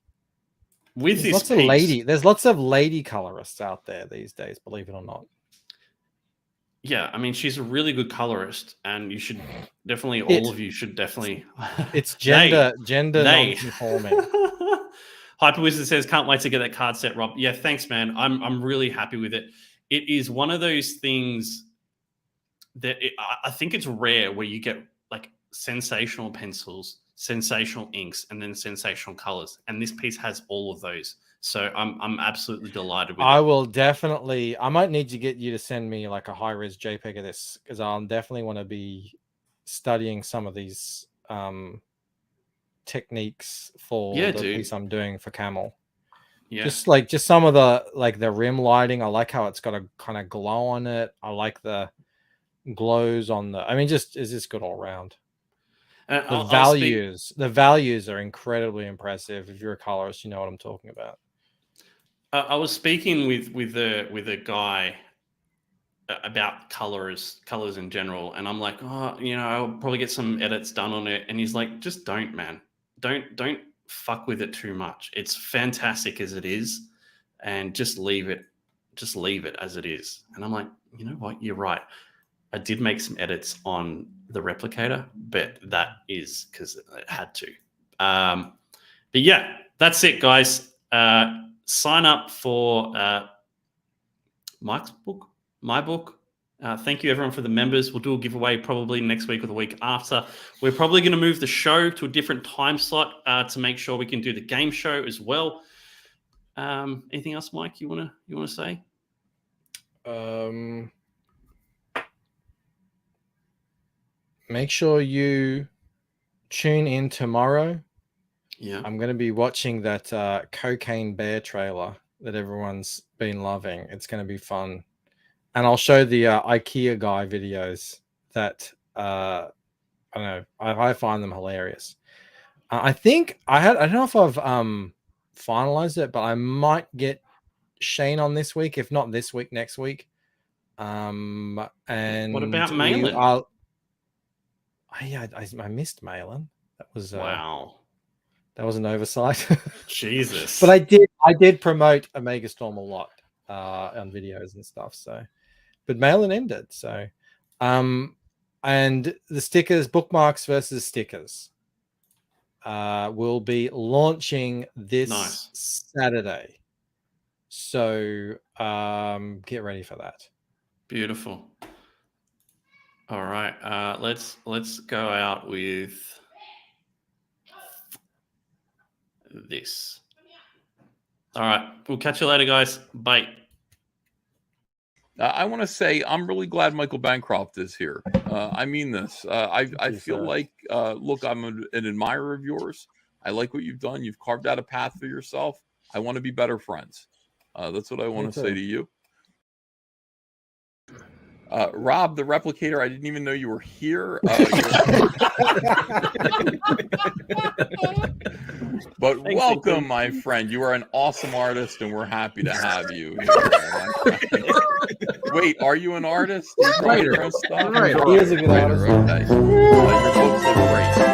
With There's this lots of piece, there's lots of lady colorists out there these days, believe it or not. yeah, I mean, she's a really good colorist, and you should definitely, all of you should definitely. It's gender they. non-conforming. Hyperwizard says, "Can't wait to get that card set, Rob." Yeah, thanks, man. I'm really happy with it. It is one of those things that I think it's rare where you get like sensational pencils, sensational inks, and then sensational colors. And this piece has all of those. So I'm absolutely delighted with I it. will definitely. I might need to get you to send me like a high-res JPEG of this because I'll definitely want to be studying some of these techniques for the piece I'm doing for Camel. Yeah. Just some of the rim lighting. I like how it's got a kind of glow on it. I like the glows on the. I mean, is this good all around? The values are incredibly impressive. If you're a colorist, you know what I'm talking about. I was speaking with a guy about colors in general, and I'm like, oh, I'll probably get some edits done on it, and he's like, just don't, man, don't fuck with it too much. It's fantastic as it is, and just leave it as it is. And I'm like, you know what, you're right. I did make some edits on the Replicator, but that is because it had to. But yeah, that's it, guys. Sign up for Mike's book, my book. Thank you, everyone, for the members. We'll do a giveaway probably next week or the week after. We're probably going to move the show to a different time slot to make sure we can do the game show as well. Anything else, Mike? You wanna say? Make sure you tune in tomorrow. Yeah, I'm going to be watching that Cocaine Bear trailer that everyone's been loving. It's going to be fun. And I'll show the IKEA guy videos that I don't know. I find them hilarious. I think I don't know if I've finalized it, but I might get Shane on this week. If not this week, next week. And what about Malin? I missed Malin. That was wow. That was an oversight. Jesus. But I did promote Omega Storm a lot on videos and stuff. So, but Malin ended. So, and the stickers, bookmarks versus stickers, will be launching this Saturday. So, get ready for that. Beautiful. All right. Let's go out with this. All right. We'll catch you later, guys. Bye. I want to say I'm really glad Michael Bancroft is here. I mean this. I feel like, look, I'm an admirer of yours. I like what you've done. You've carved out a path for yourself. I want to be better friends. That's what I want to say to you. Rob, the Replicator, I didn't even know you were here. But welcome, my friend. You are an awesome artist, and we're happy to have you here. Wait, are you an artist? Writer. Stuff? Right. He is a good artist. Okay. Your books look great.